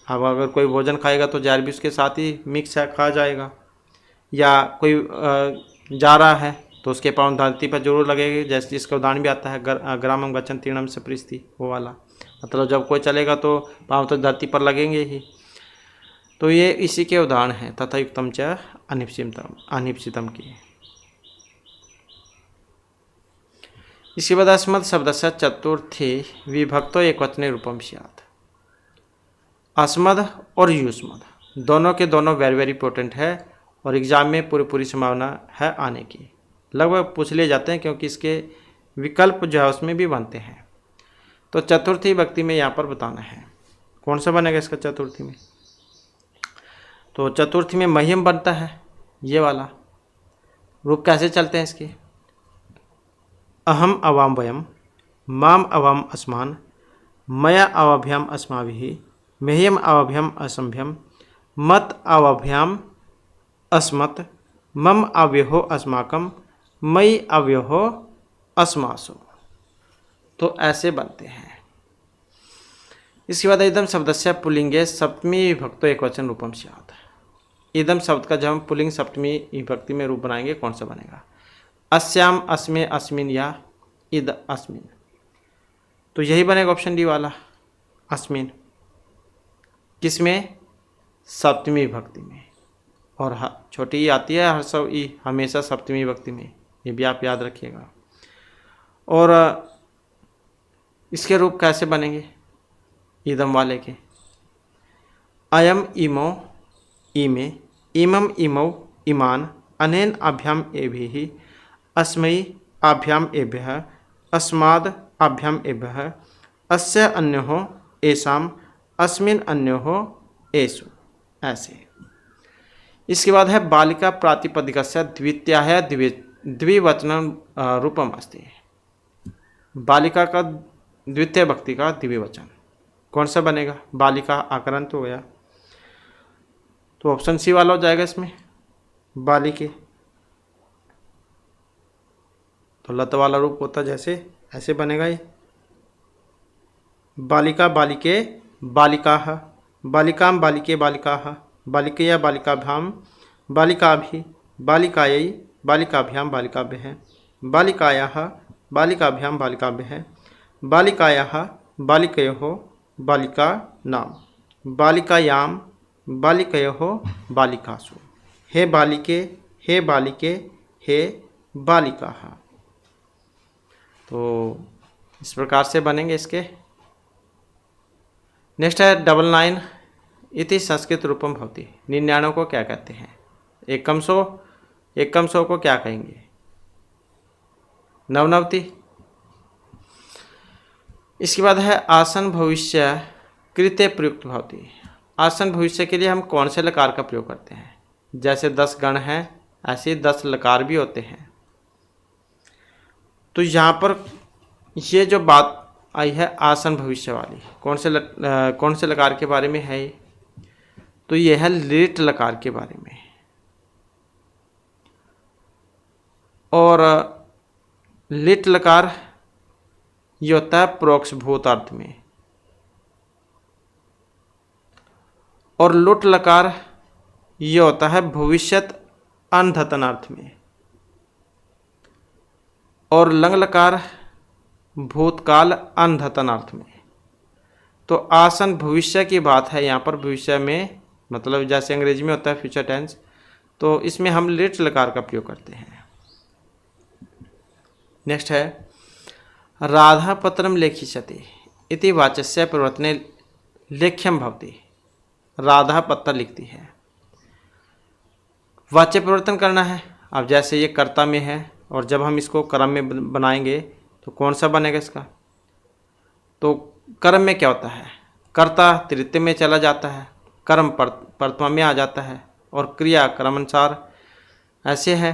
अब अगर कोई भोजन खाएगा तो जार भी उसके साथ ही मिक्स है, खा जाएगा। या कोई जा रहा है तो उसके पाँव धरती पर जरूर लगेगी, जैसे जिसका उदाहरण भी आता है ग्रामम गच्छन तीर्णम से परिस्थिति, वो वाला, मतलब जब कोई चलेगा तो पाँव तो धरती पर लगेंगे ही। तो ये इसी के उदाहरण हैं तथा युक्तम च अनिप्सितम की। इसके बाद अस्मत् शब्द से चतुर्थी विभक्तो एकवचने रूपम स्यात्। अस्मद और युष्मद दोनों के दोनों वेरी वेरी इंपॉर्टेंट है, और एग्जाम में पूरी संभावना है आने की, लगभग पूछ लिए जाते हैं, क्योंकि इसके विकल्प जो है उसमें भी बनते हैं। तो चतुर्थी विभक्ति में यहाँ पर बताना है कौन सा बनेगा इसका चतुर्थी में। तो चतुर्थी में मह्यम बनता है, ये वाला रूप कैसे चलते हैं इसके? अहम अवाम वयम, माम अवाम अस्मान, मया अवाभ्याम अस्माभिः, मेह्यम अवाभ्याम असंभ्यम, मत अवाभ्याम अस्मत्, मम अव्यहो अस्माकम, मयि अव्यहो अस्मासु। तो ऐसे बनते हैं। इसके बाद इदम शब्दस्य पुल्लिंगे सप्तमी विभक्तो एकवचन रूपम स्यात्। इदम शब्द का जब हम पुल्लिंग सप्तमी विभक्ति में रूप बनाएंगे कौन सा बनेगा? अस्याम, अस्मे, अस्मिन या इद अस्मिन। तो यही बनेगा ऑप्शन डी वाला, अस्मिन। किसमें? सप्तमी विभक्ति में। और छोटी ई आती है, हर्षव ई हमेशा सप्तमी विभक्ति में, ये भी आप याद रखिएगा। और इसके रूप कैसे बनेंगे ईदम वाले के? अयम इमो इमे, इमम इमौ इमान, अनेन आभ्याम एभिः, अस्मै आभ्याम एभ्यः, अस्माद् आभ्याम एभ्यः, अस्य अन्योः एषाम, अस्मिन् अन्योः एषु, ऐसे। इसके बाद है बालिका प्रातिपदिकस्य द्वितीयाः द्विवचनं रूपम अस्ति। बालिका का द्वितीय भक्ति का द्विवचन कौन सा बनेगा? बालिका आकरंत हो गया, तो ऑप्शन सी वाला हो जाएगा इसमें, बालिके। तो लत वाला रूप होता जैसे, ऐसे बनेगा ये, बालिका बालिके बालिकाः, बालिकां बालिके बालिकाः, बालिकया बालिकाभ्यां बालिकाभि, बालिकायै बालिकाभ्यां बालिकाभ्यः, बालिकायाः बालिकाभ्यां बालिकाभ्यः, बालिकायाः बालिकयोः बालिकानां, बालिकायां बालिकयोः बालिकासु, हे बालिके हे बालिके हे बालिकाः। तो इस प्रकार से बनेंगे इसके। नेक्स्ट है 99 इति संस्कृत रूपम भवति। 99 को क्या कहते हैं? एकम सौ को क्या कहेंगे? नवनवति। इसके बाद है आसन भविष्य कृते प्रयुक्त भवति। आसन भविष्य के लिए हम कौन से लकार का प्रयोग करते हैं? जैसे 10 गण हैं, ऐसे 10 लकार भी होते हैं। तो यहाँ पर ये जो बात आई है आसन भविष्य वाली, कौन से लकार के बारे में है? तो ये है लिट लकार के बारे में। और लिट लकार ये होता है प्रोक्ष भूत अर्थ में, और लुट लकार ये होता है भविष्यत अनधतन अर्थ में, और लंग लकार भूतकाल अनधतन अर्थ में। तो आसन भविष्य की बात है यहाँ पर, भविष्य में मतलब जैसे अंग्रेजी में होता है फ्यूचर टेंस, तो इसमें हम लिट लकार का प्रयोग करते हैं। नेक्स्ट है राधा पत्रम लेखिष्यति इति वाच्यस्य परिवर्तने लेख्यम भवति। राधा पत्र लिखती है, वाच्य परिवर्तन करना है। अब जैसे ये कर्ता में है, और जब हम इसको कर्म में बनाएंगे तो कौन सा बनेगा इसका? तो कर्म में क्या होता है? कर्ता तृतीय में चला जाता है, कर्म प्रथमा में आ जाता है, और क्रिया क्रमानुसार ऐसे है।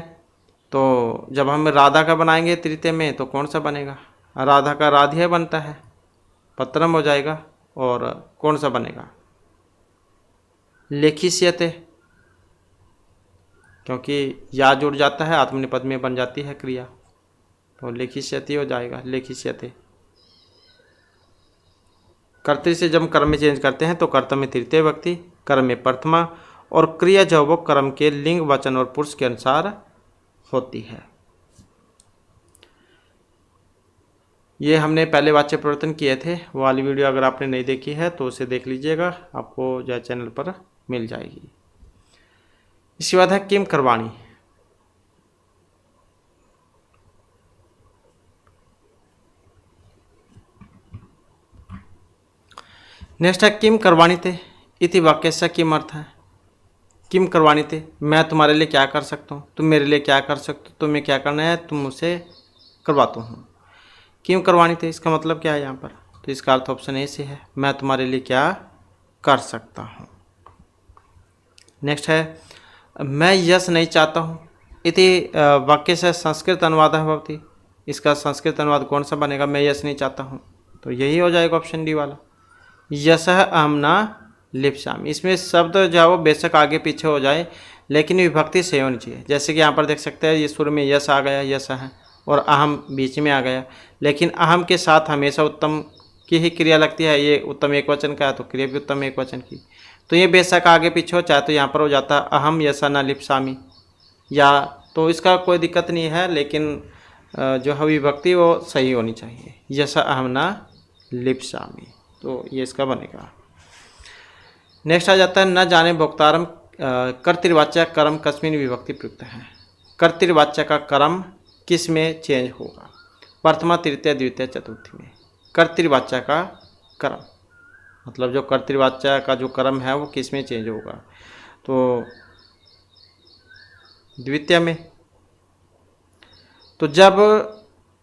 तो जब हम राधा का बनाएंगे तृतीय में तो कौन सा बनेगा? राधा का राधिया बनता है, पत्रम हो जाएगा। और कौन सा बनेगा? लेखिष्यते, क्योंकि या जुड़ जाता है, आत्मनिपद में बन जाती है क्रिया, तो लेखिष्यति हो जाएगा, लेखिष्यते। कर्तृ से जब कर्म में चेंज करते हैं तो कर्ता में तृतीय व्यक्ति, कर्म में प्रथमा, और क्रिया जो वो कर्म के लिंग वचन और पुरुष के अनुसार होती है। ये हमने पहले वाच्य परिवर्तन किए थे, वो वाली वीडियो अगर आपने नहीं देखी है तो उसे देख लीजिएगा, आपको जो चैनल पर मिल जाएगी। इसके बाद है किम करवाणी। नेक्स्ट है किम करवाणी थे इति वाक्यस्य किम अर्थ है? किम करवाणी थे, मैं तुम्हारे लिए क्या कर सकता हूँ, तुम मेरे लिए क्या कर सकते हो, तुम्हें क्या करना है, तुम मुझसे करवाता हूँ। किम करवाणी थे, इसका मतलब क्या है यहाँ पर? तो इसका अर्थ ऑप्शन ए से है, मैं तुम्हारे लिए क्या कर सकता हूँ। नेक्स्ट है मैं यश नहीं चाहता हूँ इति वाक्य से संस्कृत अनुवाद है भवती। इसका संस्कृत अनुवाद कौन सा बनेगा? मैं यश नहीं चाहता हूँ, तो यही हो जाएगा ऑप्शन डी वाला, यशः अहम न लिप्सामि। इसमें शब्द जो है वो बेशक आगे पीछे हो जाए, लेकिन विभक्ति सही होनी चाहिए। जैसे कि यहाँ पर देख सकते हैं, ये शुरू में यश आ गया, यश है, और अहम बीच में आ गया, लेकिन अहम के साथ हमेशा उत्तम की ही क्रिया लगती है। ये उत्तम एक वचन का है तो क्रिया भी उत्तम एक वचन की, तो ये बेशक आगे पीछे हो चाहे तो यहाँ पर हो जाता है अहम यशा न लिप्सामि, या तो इसका कोई दिक्कत नहीं है, लेकिन जो है विभक्ति वो सही होनी चाहिए, यशा अहम न लिप्सामि। तो ये इसका बनेगा। नेक्स्ट आ जाता है न जाने भोक्तारम कर्तृवाच्य कर्म कस्मिन विभक्ति प्रयुक्त है। कर्तृवाच्य का कर्म किस में चेंज होगा? प्रथमा तृतीय द्वितीय चतुर्थी में। कर्तृवाच्य का कर्म मतलब जो कर्तृवाच्य का जो कर्म है वो किस में चेंज होगा? तो द्वितीय में। तो जब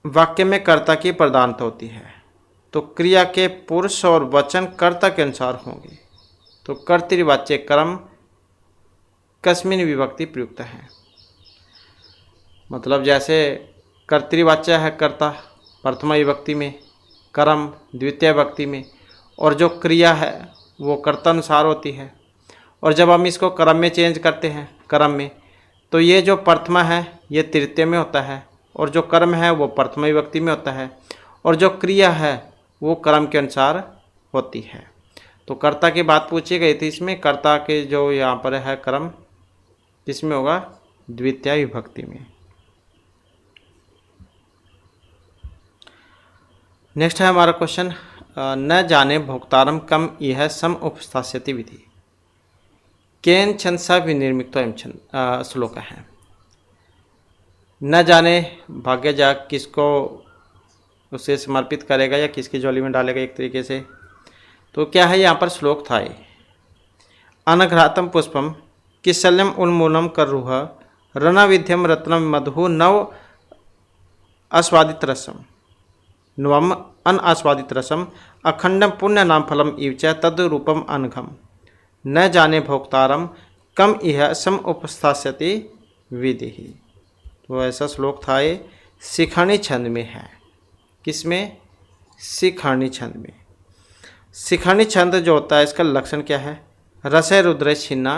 वाक्य में कर्ता की प्रधानता होती है तो क्रिया के पुरुष और वचन कर्ता के अनुसार होंगे। तो कर्तृवाच्य कर्म कस्मिन विभक्ति प्रयुक्त है। मतलब जैसे कर्तृवाच्य है कर्ता प्रथमा विभक्ति में, कर्म द्वितीय विभक्ति में, और जो क्रिया है वो कर्ता अनुसार होती है। और जब हम इसको कर्म में चेंज करते हैं कर्म में, तो ये जो प्रथमा है ये तृतीय में होता है, और जो कर्म है वो प्रथमा विभक्ति में होता है, और जो क्रिया है वो कर्म के अनुसार होती है। तो कर्ता की बात पूछी गई थी, इसमें कर्ता के जो यहाँ पर है कर्म किसमें होगा? द्वितीय विभक्ति में। नेक्स्ट है हमारा क्वेश्चन न जाने भोक्तारम कम यह सम उपस्थास्यति विधि केन छंसा विनिर्मित श्लोक है। न जाने भाग्य जाग किसको उसे समर्पित करेगा या किसकी झोली में डालेगा एक तरीके से। तो क्या है यहाँ पर श्लोक था ये, अनघ्रातम पुष्पम किशल्यम उन्मूलम करुह रणाविध्यम रत्नम मधु नव आस्वादित रसम नवम अनआस्वादित रसम अखंडम पुण्य नाम फलम इवच तद रूपम अनघम न जाने भोक्तारम कम इह सम उपस्थास्यति विधि। तो ऐसा श्लोक था ये, शिखानी छंद में है। किसमें? शिखानी छंद में। शिखानी छंद जो होता है इसका लक्षण क्या है? रसे रुद्र छिन्ना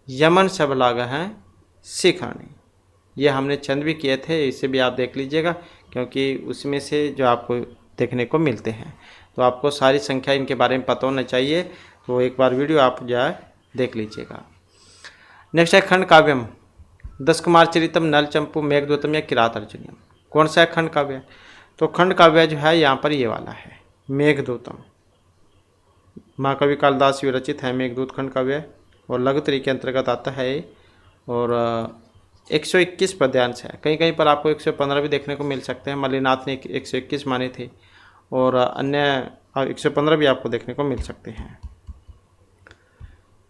यमन सबलाग हैं शिखानी। ये हमने छंद भी किए थे, इसे भी आप देख लीजिएगा क्योंकि उसमें से जो आपको देखने को मिलते हैं। तो आपको सारी संख्या इनके बारे में पता होना चाहिए, तो एक बार वीडियो आप जो है देख लीजिएगा। नेक्स्ट है खंड काव्यम 10 कुमार चरितम नल चंपू मेघदूतम या किरात अर्जुनियम। कौन सा है खंड काव्य? तो खंड काव्य जो है यहाँ पर ये वाला है मेघदूतम। महाकवि कालिदास विरचित है मेघदूत खंड काव्य, और लघु तरीके अंतर्गत आता है। और 121 पद्यांश है। कहीं कहीं पर आपको 115 भी देखने को मिल सकते हैं। मल्लिनाथ ने 121 माने थे, और अन्य 115 भी आपको देखने को मिल सकते हैं।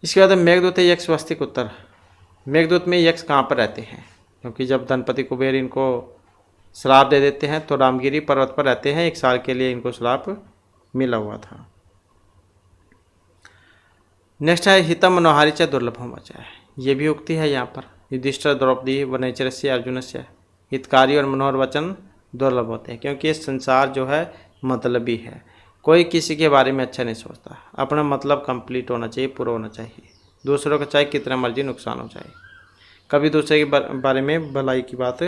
इसके बाद मेघदूत है यक्ष वस्तिक उत्तर। मेघदूत में यक्ष कहाँ पर रहते हैं? क्योंकि जब धनपति कुबेर इनको श्राप दे देते हैं तो रामगिरी पर्वत पर रहते हैं, 1 साल के लिए इनको श्राप मिला हुआ था। नेक्स्ट है हितम मनोहारी च दुर्लभम वचः। ये भी उक्ति है यहाँ पर, युधिष्ठिर द्रौपदी वनेचरस्य अर्जुनस्य हितकारी और मनोहर वचन दुर्लभ होते हैं, क्योंकि ये संसार जो है मतलबी है। कोई किसी के बारे में अच्छा नहीं सोचता, अपना मतलब कंप्लीट होना चाहिए, पूरा होना चाहिए। दूसरों का चाहे कितना मर्जी नुकसान हो जाए, कभी दूसरे के बारे में भलाई की बात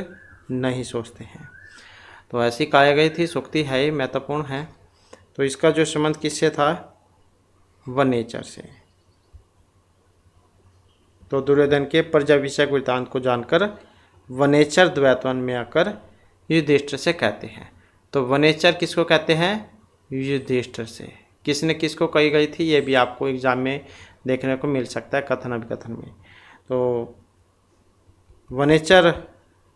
नहीं सोचते हैं। तो ऐसी कहा गई थी, सूक्ति है, महत्वपूर्ण है। तो इसका जो संबंध किससे था? वनेचर से। तो दुर्योधन के प्रजाभिषेक वृत्तांत को जानकर वनेचर द्वैतवन में आकर युधिष्ठिर से कहते हैं। तो वनेचर किसको कहते हैं? युधिष्ठिर से। किसने किसको कही गई थी ये भी आपको एग्जाम में देखने को मिल सकता है कथन अभिकथन में। तो वनेचर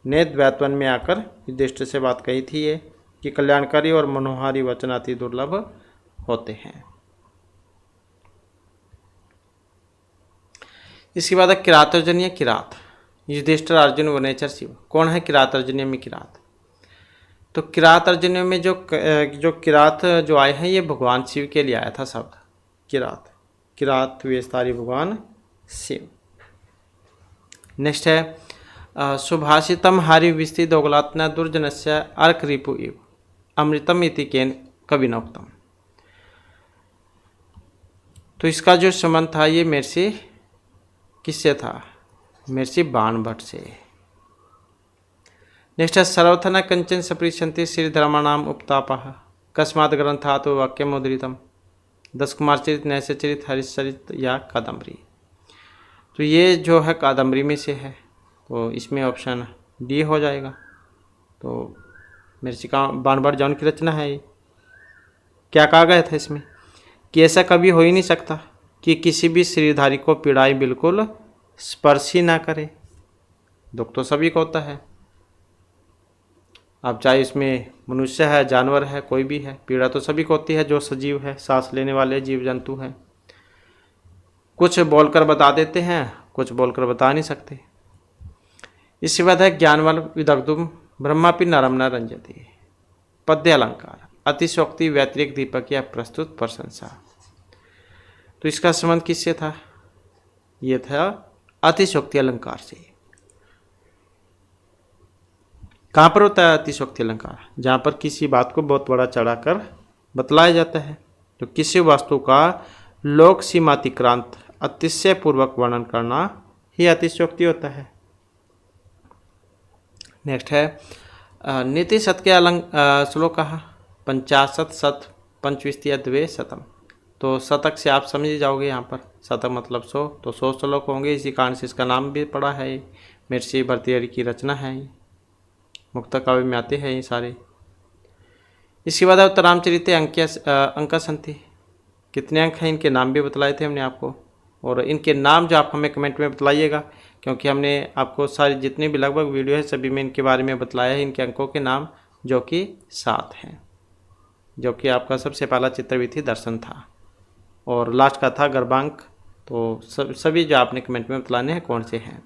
ने द्वैतवन में आकर युधिष्ठिर से बात कही थी ये कि कल्याणकारी और मनोहारी वचन अति दुर्लभ होते हैं। इसके बाद है किरातर्जन्य किरात। युधिष्ठिर अर्जुन वनेचर शिव। कौन है किरातर्जन्य में किरात? तो किरातर्जन्य में जो किरात जो आए हैं ये भगवान शिव के लिए आया था शब्द किरात। किरात विस्तारी भगवान शिव। नेक्स्ट है सुभाषितम हारि विस्ति दोगलात्न दुर्जनस्य अर्क रिपु इव अमृतम इति केन कविनोक्तम। तो इसका जो संबंध था ये महर्षि किससे था? महर्षि बाणभट्ट से। नेक्स्ट है सर्वथन कंचन सप्रीशंति श्रीधर्माणाम उपतापः कस्मात् ग्रंथात् वाक्यम उद्धृतम 10 कुमार चरित नैसे चरित हरिश्चरित या कादम्बरी। तो ये जो है कादम्बरी में से है, तो इसमें ऑप्शन डी हो जाएगा। तो महर्षि का बाणभट्ट जौन की रचना है ये। क्या कहा गया था इसमें कि ऐसा कभी हो ही नहीं सकता कि किसी भी शरीरधारी को पीड़ाएं बिल्कुल स्पर्श ही ना करे। दुख तो सभी को होता है, अब चाहे इसमें मनुष्य है, जानवर है, कोई भी है, पीड़ा तो सभी को होती है जो सजीव है, सांस लेने वाले जीव जंतु हैं। कुछ बोलकर बता देते हैं, कुछ बोलकर बता नहीं सकते। इसके बाद है ज्ञानवान विदग्धुम ब्रह्मापि नरम न रंजति। पद्य अलंकार अतिशोक्ति व्यतिरिक्त दीपक या प्रस्तुत प्रशंसा। तो इसका संबंध किससे था? ये था अतिशोक्ति अलंकार से। कहाँ पर होता है अतिशोक्ति अलंकार? जहाँ पर किसी बात को बहुत बड़ा चढ़ाकर बतलाया जाता है। तो किसी वस्तु का लोक सीमातिक्रांत अतिशय पूर्वक वर्णन करना ही अतिशोक्ति होता है। नेक्स्ट है नीति शत के श्लोक कहा 50 शत पंचविस्तीय द्वे शतम। तो शतक से आप समझ जाओगे, यहाँ पर शतक मतलब 100, तो 100 श्लोक होंगे। इसी कारण से इसका नाम भी पड़ा है। महर्षि भर्तृहरि की रचना है, मुक्त काव्य में आते हैं ये सारे। इसके बाद उत्तरामचरित अंक संति। कितने अंक हैं इनके नाम भी बतलाए थे हमने आपको, और इनके नाम जो आप हमें कमेंट में बतलाइएगा, क्योंकि हमने आपको सारी जितने भी लगभग वीडियो है सभी में इनके बारे में बतलाया है, इनके अंकों के नाम, जो कि 7 हैं। जो कि आपका सबसे पहला चित्रविधि दर्शन था और लास्ट का था गर्भांक। तो सभी जो आपने कमेंट में बतलाने हैं कौन से हैं।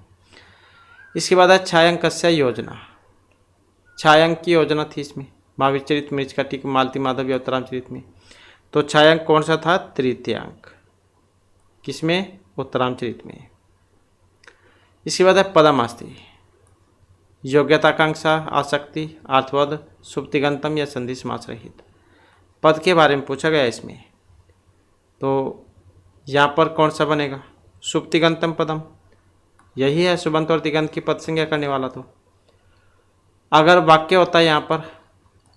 इसके बाद है छायांकस्य योजना। छायांक की योजना थी इसमें, महावीर चरित, मृच का टीका, मालती माधव या उत्तरामचरित में। तो छायांक कौन सा था? तृतीय अंक। किसमें? उत्तरामचरित में। इसके बाद है पदमास्ति। योग्यताकांक्षा, आसक्ति, अर्थवद, सुप्तिगंतम या संधि समास रहित। पद के बारे में पूछा गया इसमें। तो यहाँ पर कौन सा बनेगा? सुप्तिगंतम पदम, यही है सुबंत और तिगंत की पद संज्ञा करने वाला। तो अगर वाक्य होता है यहाँ पर,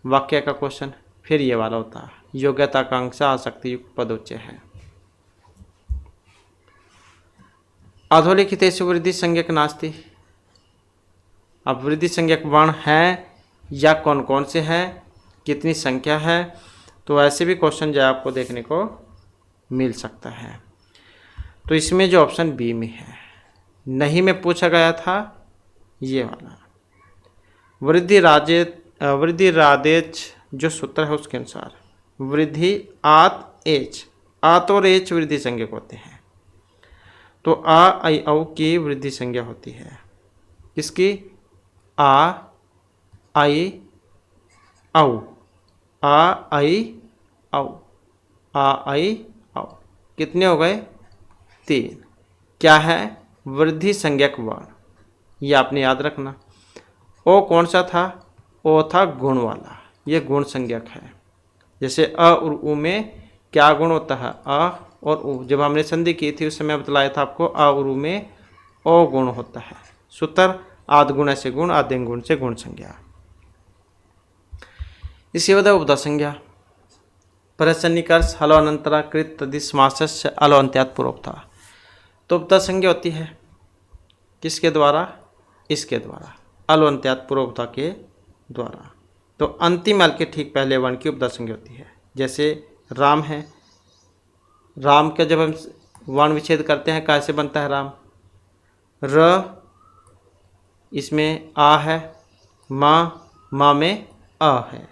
वाक्य का क्वेश्चन, फिर ये वाला होता है योग्यताकांक्षा आसक्ति युक्त पदोच्चय है। अधोलिखितेषु वृद्धि संज्ञक नास्ति। अब वृद्धि संज्ञक वर्ण है या कौन कौन से हैं, कितनी संख्या है, तो ऐसे भी क्वेश्चन जो आपको देखने को मिल सकता है। तो इसमें जो ऑप्शन बी में है, नहीं में पूछा गया था ये वाला वृद्धि रादेच जो सूत्र है उसके अनुसार वृद्धि आत एच, आत और एच वृद्धि संज्ञक होते हैं। तो आ आई औ की वृद्धि संज्ञा होती है। किसकी? आ आई औ, आ आई औ, आ आई औ। कितने हो गए? 3। क्या है? वृद्धि संज्ञक वर्ण, ये आपने याद रखना। ओ कौन सा था? ओ था गुण वाला, ये गुण संज्ञक है। जैसे अ और उ में क्या गुण होता है? अ और उ। जब हमने संधि की थी उस समय बतलाया था आपको, अ और उ में ओ गुण होता है। सूत्र आद गुण से गुण, आद्य गुण से गुण संज्ञा। इसके बाद उपधा संज्ञा परसन्निकर्ष हलो अनंतरा कृत तदि समासस्य अलो अंत्यात् पूर्वोक्ता। तो उपधा संज्ञा होती है किसके द्वारा? इसके द्वारा, अलो अंत्यात् पूर्वोक्ता के द्वारा। तो अंतिम अल के ठीक पहले वर्ण की उपधा संज्ञा होती है। जैसे राम है, राम का जब हम वर्ण विच्छेद करते हैं कैसे बनता है राम? र, इसमें आ है, माँ में अ है,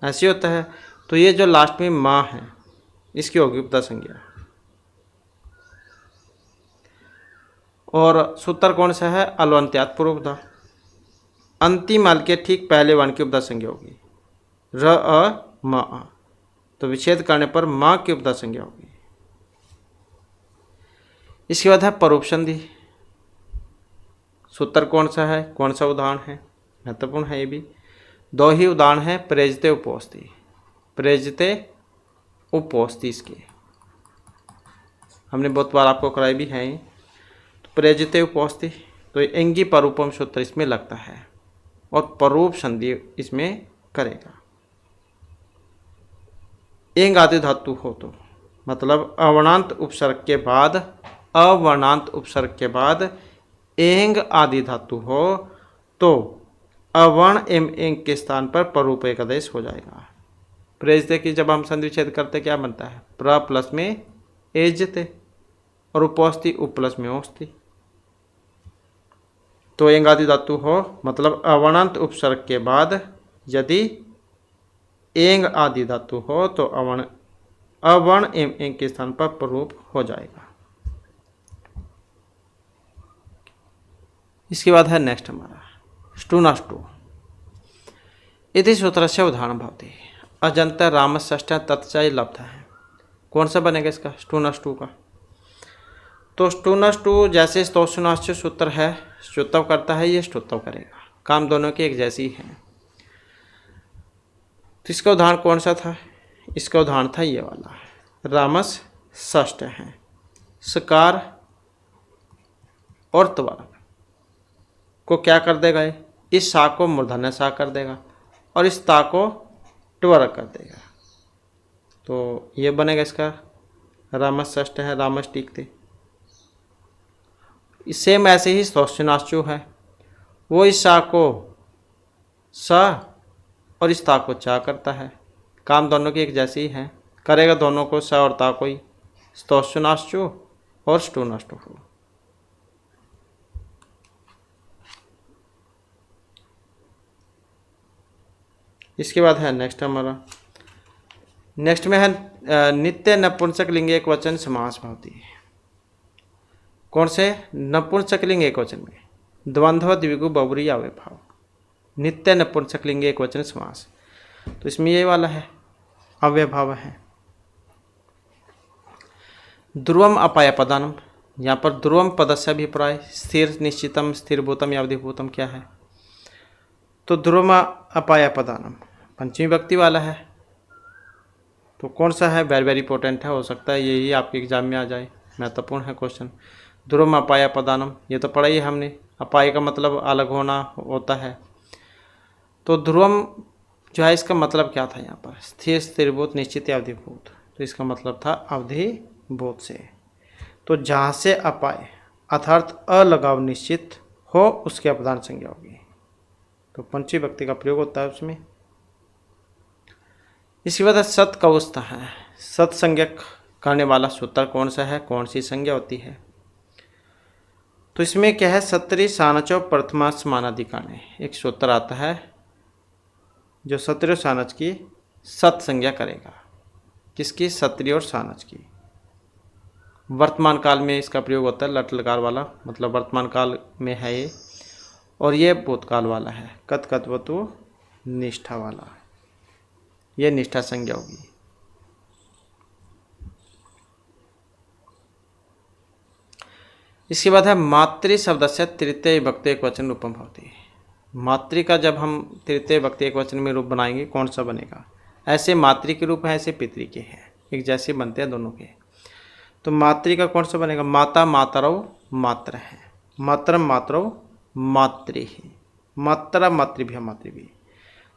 ऐसे होता है। तो ये जो लास्ट में माँ है इसकी होगी उपधा संज्ञा। और सूत्र कौन सा है? अलो अंत्यात् पूर्वोक्ता। अंतिम अल के ठीक पहले वर्ण की उपधा संज्ञा होगी र अ म आ। तो विच्छेद करने पर माँ की उपधा संज्ञा होगी। इसके बाद है परोप संधि। सूत्र कौन सा है? कौन सा उदाहरण है? महत्वपूर्ण है ये भी। 2 ही उदाहरण है, प्रेजते उपोस्ति, प्रेजते उपोस्ति। इसके हमने बहुत बार आपको कराई भी है। तो प्रेजते उपोस्ति, तो एंगी परूपम सूत्र इसमें लगता है और परूप संधि इसमें करेगा। एंग आदि धातु हो तो मतलब अवर्णांत उपसर्ग के बाद, अवर्णांत उपसर्ग के बाद एंग आदि धातु हो तो अवर्ण एम एंग के स्थान पर परूप एकादेश हो जाएगा। प्रेजते कि जब हम संधि विच्छेद करते क्या बनता है, प्र प्लस में एजते और उपस्थि उप प्लस में ओस्थि। तो एंग आदि धातु हो मतलब अवर्णांत उपसर्ग के बाद यदि एंग आदि धातु हो तो अवर्ण एवं एंग के स्थान पर प्ररूप हो जाएगा। इसके बाद है नेक्स्ट हमारा स्टूनाष्टु। इति सूत्रस्य उदाहरण भवति अजंत रामषष्ठ तत्चाय लब्ध है। कौन सा बनेगा इसका स्टूनाष्टु का? तो स्टूनाष्टु जैसे स्तोषणाष्टु सूत्र है, स्तुत्व करता है, ये स्तुत्व करेगा, काम दोनों की एक जैसी है। तो इसका उदाहरण कौन सा था? इसका उदाहरण था ये वाला, रामस षष्ठ है, सकार और त्वरक को क्या कर देगा, इस सा को मूर्धन्य सा कर देगा और इस ता को त्वरक कर देगा। तो ये बनेगा इसका रामस षष्ठ है, रामस टीकते। सेम ऐसे ही स्तोषणाष्टु है, वो इस सा को सा और इस ता को चा करता है, काम दोनों की एक जैसी है, करेगा दोनों को सा और ता को ही, स्तोषणाष्टु और स्टूनाष्टु को। इसके बाद है नेक्स्ट हमारा, नेक्स्ट में है नित्य नपुंसक लिंग एक वचन समास भवति। कौन से? नपुंसक लिंग एक वचन में द्वंद्व द्विगु बहुब्री अव्ययभाव, नित्य नपुंसक लिंग एक वचन समास। तो इसमें ये वाला है अव्ययभाव है। ध्रुवम अपाय पदानम, यहाँ पर ध्रुवम पदस्य अभिप्राय स्थिर निश्चितम स्थिरभूतम या अवधिभूतम क्या है? तो ध्रुवम अपाय पदानम पंचमी व्यक्ति वाला है। तो कौन सा है? वेरी वेरी इंपॉर्टेंट है, हो सकता है यही आपके एग्जाम में आ जाए, महत्वपूर्ण है क्वेश्चन। ध्रुवम अपाय पदानम, ये तो पढ़ा ही है हमने, अपाय का मतलब अलग होना होता है। तो ध्रुवम जो है इसका मतलब क्या था यहाँ पर? स्थिर स्थिरभूत निश्चित या अवधिभूत। तो इसका मतलब था अवधिभूत से। तो जहाँ से अपाय अर्थात अलगाव निश्चित हो उसके अपदान संज्ञा होगी, तो पंचमी व्यक्ति का प्रयोग होता है उसमें। इसके बाद सत कौस्थ है, सत संज्ञक करने वाला सूत्र कौन सा है, कौन सी संज्ञा होती है? तो इसमें क्या है, सत्री सानचो प्रथमा समानाधिकरणे, एक सूत्र आता है जो सत्री और सानच की सत संज्ञा करेगा। किसकी? सत्री और सानच की। वर्तमान काल में इसका प्रयोग होता है, लट लकार वाला, मतलब वर्तमान काल में है ये, और ये भूतकाल वाला है, कत कतवतु निष्ठा वाला, ये निष्ठा संज्ञा होगी। इसके बाद है मातृ शब्द से तृतीय विभक्ति एक वचन रूपम भवति। मातृ का जब हम तृतीय विभक्ति एक वचन में रूप बनाएंगे कौन सा बनेगा? ऐसे मातृ के रूप है, ऐसे पितृ के हैं, एक जैसे बनते हैं दोनों के। तो मातृ का कौन सा बनेगा? माता मातरौ मात्र है, मातरम मातरौ मातृ है, मात्रा मातृभ्य मातृभि।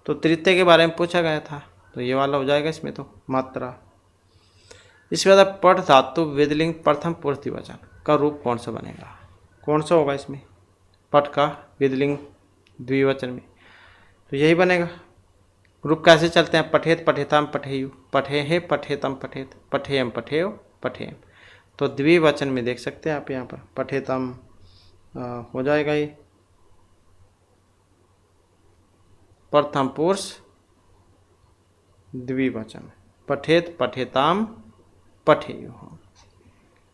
तो तृतीय के बारे में पूछा गया था, तो ये वाला हो जाएगा इसमें, तो मात्रा। इसके बाद पठ धातु विधिलिंग प्रथम पुरुष द्विवचन का रूप कौन सा बनेगा? कौन सा होगा इसमें? पठ का विधिलिंग द्विवचन में, तो यही बनेगा। रूप कैसे चलते हैं? पठेत पठेताम पठेयु, पठेहे पठेतम पठेत, पठेयम पठेयो पठेयम। तो द्विवचन में देख सकते हैं आप यहाँ पर पठेतम हो जाएगा ये प्रथम पुरुष द्विवचन, पठेत पठेताम पठेयु,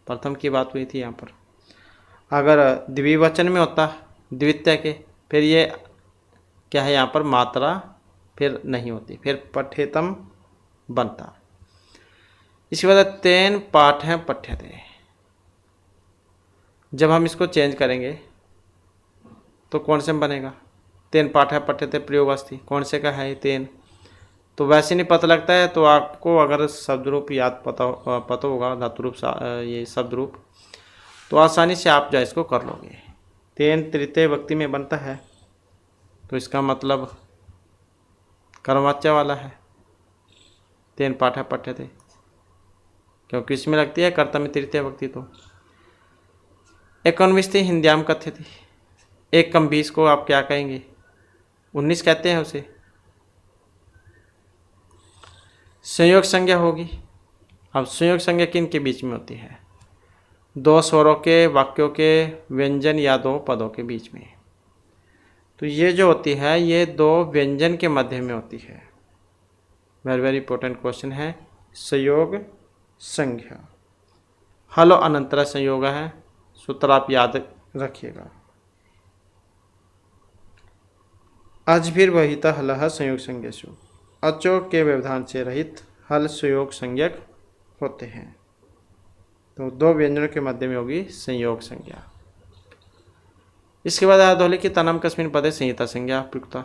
प्रथम की बात हुई थी यहाँ पर। अगर द्विवचन में होता द्वितीय के, फिर ये क्या है यहाँ पर मात्रा फिर नहीं होती, फिर पठेतम बनता। इसके बाद तेन पाठ है पठ्यते, जब हम इसको चेंज करेंगे तो कौन से में बनेगा? तेन पाठ है पठ्यते प्रयोग अस्ति, कौन से का है तेन? तो वैसे नहीं पता लगता है, तो आपको अगर शब्द रूप याद पता होगा, धातु रूप ये शब्द रूप, तो आसानी से आप जो इसको कर लोगे। तेन तृतीय व्यक्ति में बनता है, तो इसका मतलब कर्मवाच्य वाला है, तेन पाठ है पठ्यते, क्योंकि इसमें लगती है कर्ता में तृतीय व्यक्ति। तो 19 हिंद्याम कथ्यति, 1 कम 20 को आप क्या कहेंगे? 19 कहते हैं उसे। संयोग संज्ञा होगी। अब संयोग संज्ञा किन के बीच में होती है? दो स्वरों के, वाक्यों के, व्यंजन या दो पदों के बीच में। तो ये जो होती है ये दो व्यंजन के मध्य में होती है। वेरी वेरी इंपॉर्टेंट क्वेश्चन है संयोग संज्ञा। हलो अनंतर संयोग है, सूत्र आप याद रखिएगा। अजभिर्वहिता हलः संयोग संज्ञेषु, अचो के व्यवधान से रहित हल संयोग संज्ञक होते हैं। तो दो व्यंजनों के मध्य में होगी संयोग संज्ञा। इसके बाद अधोलिखित तनम कस्मिन् पदे संहिता संज्ञा प्रयुक्ता।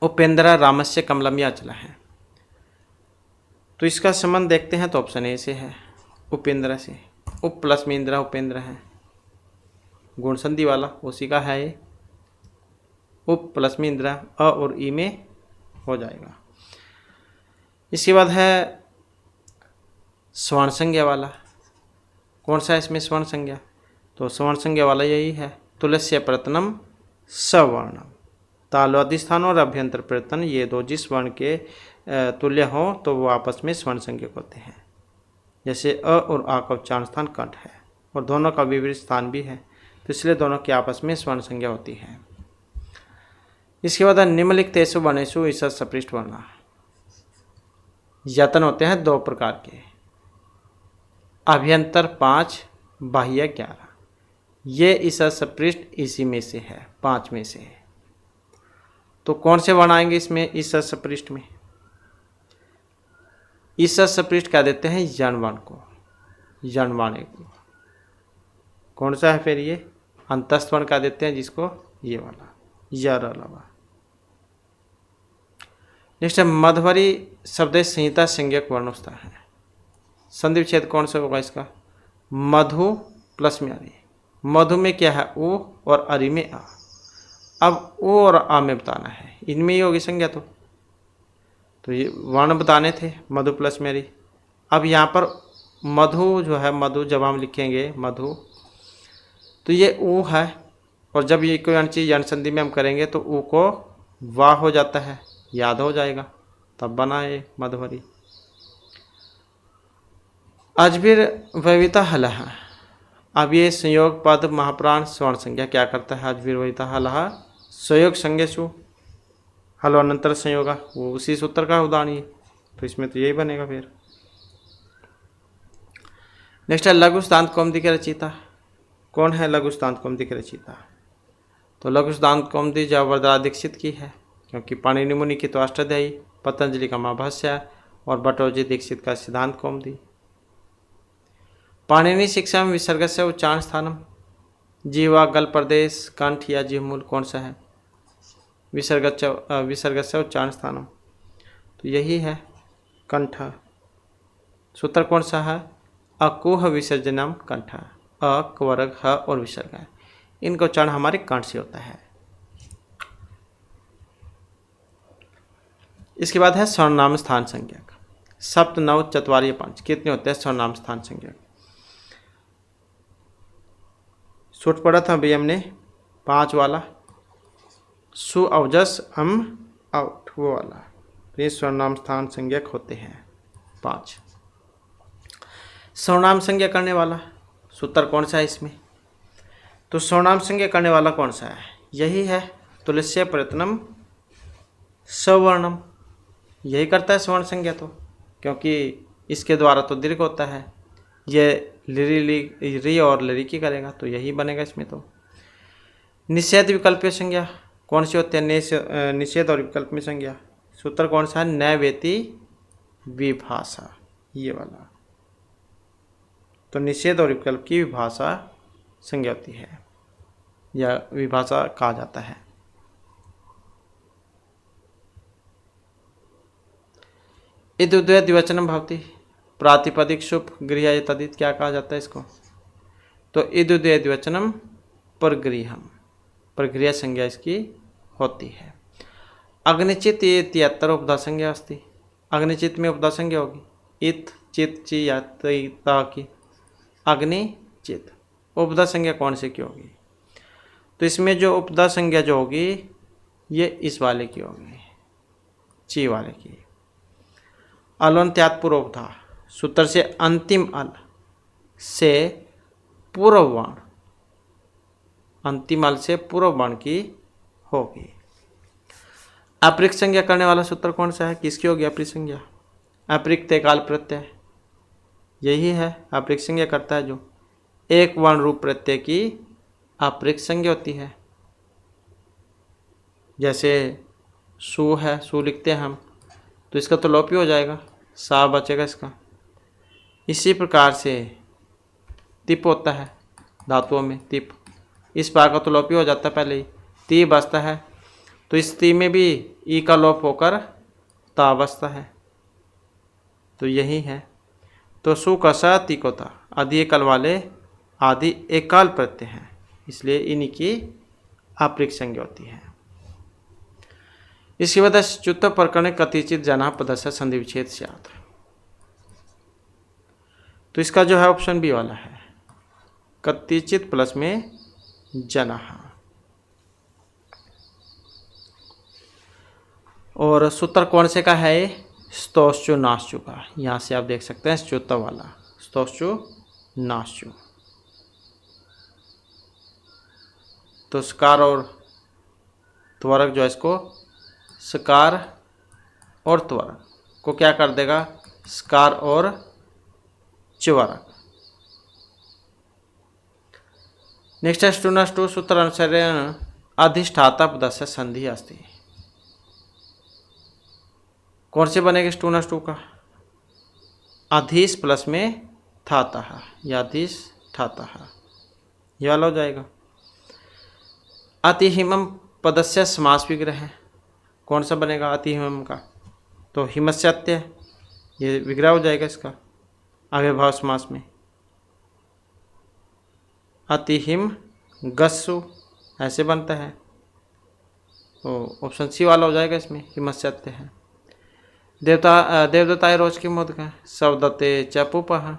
उपेंद्र रामस्य कमलम अचला है। तो इसका संबंध देखते हैं तो ऑप्शन ए से है, उपेंद्र से। उप प्लस में इंद्रा उपेंद्र है, गुण संधि वाला उसी का है ये। उप प्लस में इंद्रा अ और ई में हो जाएगा। इसके बाद है स्वर्ण संज्ञा वाला। कौन सा है इसमें स्वर्ण संज्ञा? तो स्वर्ण संज्ञा वाला यही है, तुलस्य प्रतनम सवर्णम। तालु अधिष्ठान और अभ्यंतर प्रतन ये दो जिस वर्ण के तुल्य हों तो वो आपस में स्वर्ण संज्ञक होते हैं। जैसे अ और आ का उच्चारण स्थान कंठ है और दोनों का विपरीत स्थान भी है, तो इसलिए दोनों की आपस में स्वर्ण संज्ञा होती है। इसके बाद निम्नलिखितेषु वर्णेषु ईसत् सपृष्ठ वर्ण। यतन होते हैं दो प्रकार के, अभ्यंतर 5, बाह्य 11। ये ईसत् सपृष्ठ इसी में से है, 5 में से है। तो कौन से वर्ण आएंगे इसमें ईसत् सपृष्ठ में? ईसत् सपृष्ठ क्या देते हैं? यण वर्ण को, यण वर्ण को। कौन सा है फिर ये? अंतस्थ वर्ण क्या देते हैं जिसको? ये वाला यर अलावा। नेक्स्ट है मधुवरी शब्द संहिता संज्ञक वर्ण होता है। संधि विच्छेद कौन सा होगा इसका? मधु प्लस में अरि। मधु में क्या है? उ और अरि में आ। अब उ और आ में बताना है, इनमें ही होगी संज्ञा। तो ये वर्ण बताने थे मधु प्लस में अरि। अब यहाँ पर मधु जो है, मधु जब हम लिखेंगे मधु तो ये उ है, और जब ये कोई अन्य चीज संधि में हम करेंगे तो उ को वाह हो जाता है, याद हो जाएगा, तब बना ये मधुवरी। अजभिर वैविता हलः। अब ये संयोग पद महाप्राण स्वर्ण संज्ञा क्या करता है? अजभिर वैविता हलः संयोग संज्ञेषु हलो अनंतर संयोग, वो उसी सूत्र का उदाहरण है, तो इसमें तो यही बनेगा फिर। नेक्स्ट है लघु सिद्धांत कौमुदी के रचयिता। कौन है लघु सिद्धांत कौमुदी के रचयिता? तो लघु सिद्धांत कौमुदी जयवर्धना दीक्षित की है, क्योंकि पाणिनि मुनि की तो अष्टाध्यायी, पतंजलि का महाभाष्य और भट्टोजी दीक्षित का सिद्धांत कौमुदी। पाणिनि शिक्षा में विसर्ग से उच्चारण स्थानम, जीवा गल प्रदेश कंठ या जिह्मूल कौन सा है? विसर्ग से उच्चारण स्थानम, तो यही है कंठ। सूत्र कौन सा है? अकुह विसर्जनम कंठ। अ कवर्ग ह और विसर्ग है, इनका उच्चारण हमारे कंठ से होता है। इसके बाद है सर्वनाम स्थान संज्ञक। सप्त नव चत्वारि 5 कितने होते हैं सर्वनाम स्थान संज्ञक? सूट पढ़ा था अभी हमने 5 वाला, सु अवजस अम आउट वो वाला। ये सर्वनाम स्थान संज्ञक होते हैं 5। सर्वनाम संज्ञा करने वाला सूत्र कौन सा है इसमें? तो सर्वनाम संज्ञा करने वाला कौन सा है? यही है तुलस्य प्रयत्नम सवर्णम, यही करता है स्वर्ण संज्ञा। तो क्योंकि इसके द्वारा तो दीर्घ होता है, ये री और लरी की करेगा, तो यही बनेगा इसमें। तो निषेध विकल्प संज्ञा कौन सी होती है? निषेध और विकल्प में संज्ञा सूत्र कौन सा है? नैवेति विभाषा, ये वाला। तो निषेध और विकल्प की विभाषा संज्ञा होती है, या विभाषा कहा जाता है। इदुद्वय द्विवचनम भवति, प्रातिपदिक शुभ गृह तदित क्या कहा जाता है इसको? तो इदुद्वय द्विवचनम परगृहम, परगृह संज्ञा इसकी होती है। अग्निचित ये 73 उपधा संज्ञा अस्ति। अग्निचित में उपधा संज्ञा होगी, इत चित ची या ता की। अग्निचित उपधा संज्ञा कौन से की होगी? तो इसमें जो उपधा संज्ञा जो होगी ये इस वाले की होगी, ची वाले की। अलोन्त्यात् पूर्वधा, सूत्र से अंतिम अल से पूर्ववाण, अंतिम अल से पूर्ववाण की होगी। अपरिक्त संज्ञा करने वाला सूत्र कौन सा है, किसकी होगी अपरिक्त संज्ञा? अपरिक्त काल प्रत्यय, यही है अपरिक्त संज्ञा करता है जो एक वर्ण रूप प्रत्यय की अपरिक्त संज्ञा होती है। जैसे सु है, सु लिखते हैं हम, तो इसका तो लोप ही हो जाएगा, सा बचेगा इसका। इसी प्रकार से तिप होता है धातुओं में, तिप, इस बार का तो लोप ही हो जाता है पहले ही, ती बचता है, तो इस ती में भी ई का लोप होकर ता बचता है, तो यही है। तो सु का सा ती को ता आदि एकल वाले आदि एकाल प्रत्यय हैं, इसलिए इन्हीं की अपरिक्त संज्ञा होती है। इसके बाद च्युत प्रकरण कतिचित जना पदस्य संधि विच्छेद स्यात्, तो इसका जो है ऑप्शन बी वाला है, कतिचित प्लस में जना। और सूत्र कौन से का है? स्तोश्चु नाश्चु का, यहाँ से आप देख सकते हैं च्युत वाला, स्तोश्चु नाश्चु। तो सकार और त्वरक जो है इसको, सकार और त्वरक को क्या कर देगा, सकार और च्वरक। नेक्स्ट है स्टूनष्टु सूत्र अनुसारेण अधिष्ठाता पदस्य संधि अस्ति, कौन से बनेगा स्टूनष्टु का? अधीश प्लस में थाता, या अधीश थाता, यह वाला हो जाएगा। अतिहिमम पदस्य समास विग्रह है, कौन सा बनेगा अतिहिमम का? तो हिमस्यत्य, ये विग्रह हो जाएगा इसका अव्यभाव समास में। अतिहिम गस्सु ऐसे बनता है, तो ऑप्शन सी वाला हो जाएगा इसमें, हिमस्यत्य है। देवदत्ताय रोज के मोदक है, सवदत्ते चपुपः,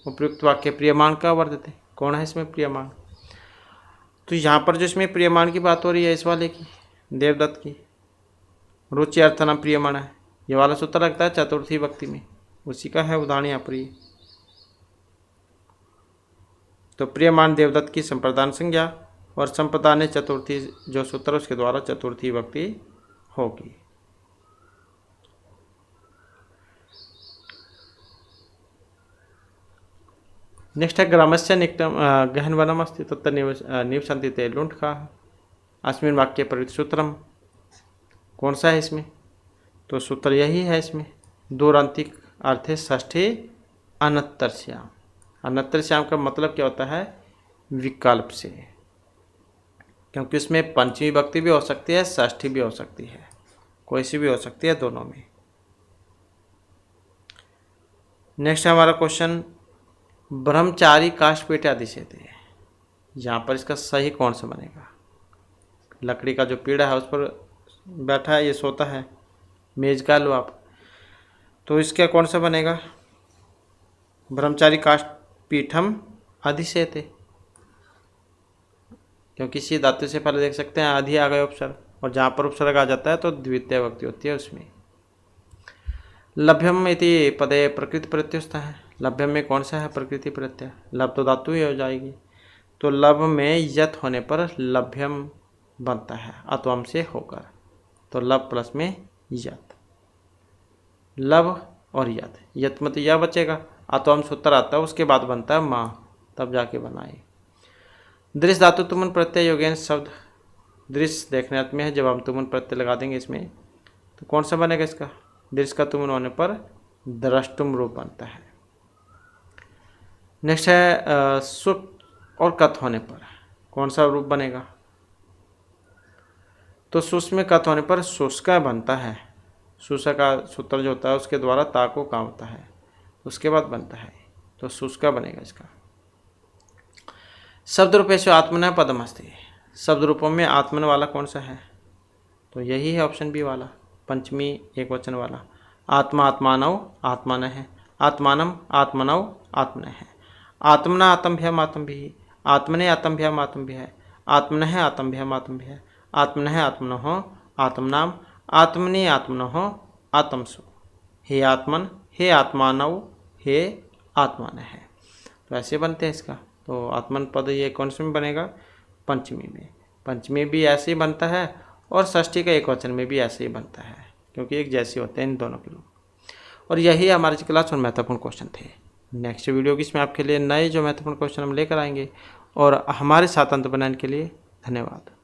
उपयुक्त वाक्य प्रियमान का वर्तते, कौन है इसमें प्रियमान? तो यहाँ पर जो इसमें प्रियमान की बात हो रही है इस वाले की, देवदत्त की, रुचि अर्थना प्रियमान है, ये वाला सूत्र लगता है चतुर्थी विभक्ति में, उसी का है उदाहरण यहाँ पर ये। तो प्रियमान देवदत्त की संप्रदान संज्ञा, और संप्रदान चतुर्थी जो सूत्र उसके द्वारा चतुर्थी विभक्ति होगी। नेक्स्ट है ग्रामस्य निकटम गहन वनम अस्ति तत्र निवसन्ति ते लुण्ठकाः, अस्मिन् वाक्ये प्रवृत्त सूत्रम, कौन सा है इसमें? तो सूत्र यही है इसमें, दूरांतिक अर्थे षष्ठी अनंतर श्याम। अनंतर श्याम का मतलब क्या होता है? विकल्प से, क्योंकि इसमें पंचमी विभक्ति भी हो सकती है, षष्ठी भी हो सकती है, कोई सी भी हो सकती है दोनों में। नेक्स्ट है हमारा क्वेश्चन, ब्रह्मचारी काष्ठपेट आदि से थे, यहाँ पर इसका सही कौन सा बनेगा? लकड़ी का जो पेड़ है उस पर बैठा है, ये सोता है, मेज का लो आप, तो इसका कौन सा बनेगा? ब्रह्मचारी काष्ठपीठम आदि से थे, क्योंकि इसी धातु से पहले देख सकते हैं आदि आ गए उपसर्ग, और जहाँ पर उपसर्ग आ जाता है तो द्वितीय विभक्ति होती है उसमें। लभ्यम इति पदे प्रकृति प्रत्युस्था है, लभ्यम में कौन सा है प्रकृति प्रत्यय? लब तो धातु ही हो जाएगी, तो लब में यत होने पर लभ्यम बनता है अत्वम से होकर, तो लब प्लस में यत, लब और यत, यत में तो यह बचेगा, अत्वम सूत्र आता है उसके बाद बनता है माँ, तब जाके बनाए। दृश्य धातु तुमन प्रत्यय योगेन शब्द, दृश्य देखने अर्थ में है, जब हम तुमन प्रत्यय लगा देंगे इसमें तो कौन सा बनेगा इसका? दृश्य का तुमन होने पर द्रष्टुम रूप बनता है। नेक्स्ट है सुट और कथ होने पर कौन सा रूप बनेगा? तो सुस में कथ होने पर शुष्का बनता है, शुष्का का सूत्र जो होता है उसके द्वारा ता को काम होता है, उसके बाद बनता है, तो शुष्का बनेगा इसका। शब्द रूपेश आत्मन पदम अस्ति, शब्द रूपों में आत्मन वाला कौन सा है? तो यही है ऑप्शन बी वाला, पंचमी एक वचन वाला। आत्मा आत्मानव आत्मान है, आत्मानम आत्मनव आत्मन है, आत्मना आत्मभ्यम आत्मभि, आत्मने आत्मभ्यम आत्मभि है, आत्मन है आत्मभ्यम आत्मभि है, आत्मन है आत्मनो आत्मनाम, आत्मनि आत्मनो आत्मसु, हे आत्मन, हे आत्मानव, हे आत्मान है। तो ऐसे बनते हैं इसका। तो आत्मन पद ये कौन से में बनेगा? पंचमी में। पंचमी भी ऐसे ही बनता है और षष्ठी का एक वचन में भी ऐसे ही बनता है, क्योंकि एक जैसे होते हैं इन दोनों के रूप। और यही हमारे क्लास में महत्वपूर्ण क्वेश्चन थे। नेक्स्ट वीडियो की इसमें आपके लिए नए जो महत्वपूर्ण क्वेश्चन हम लेकर आएंगे। और हमारे साथ अंत बनाने के लिए धन्यवाद।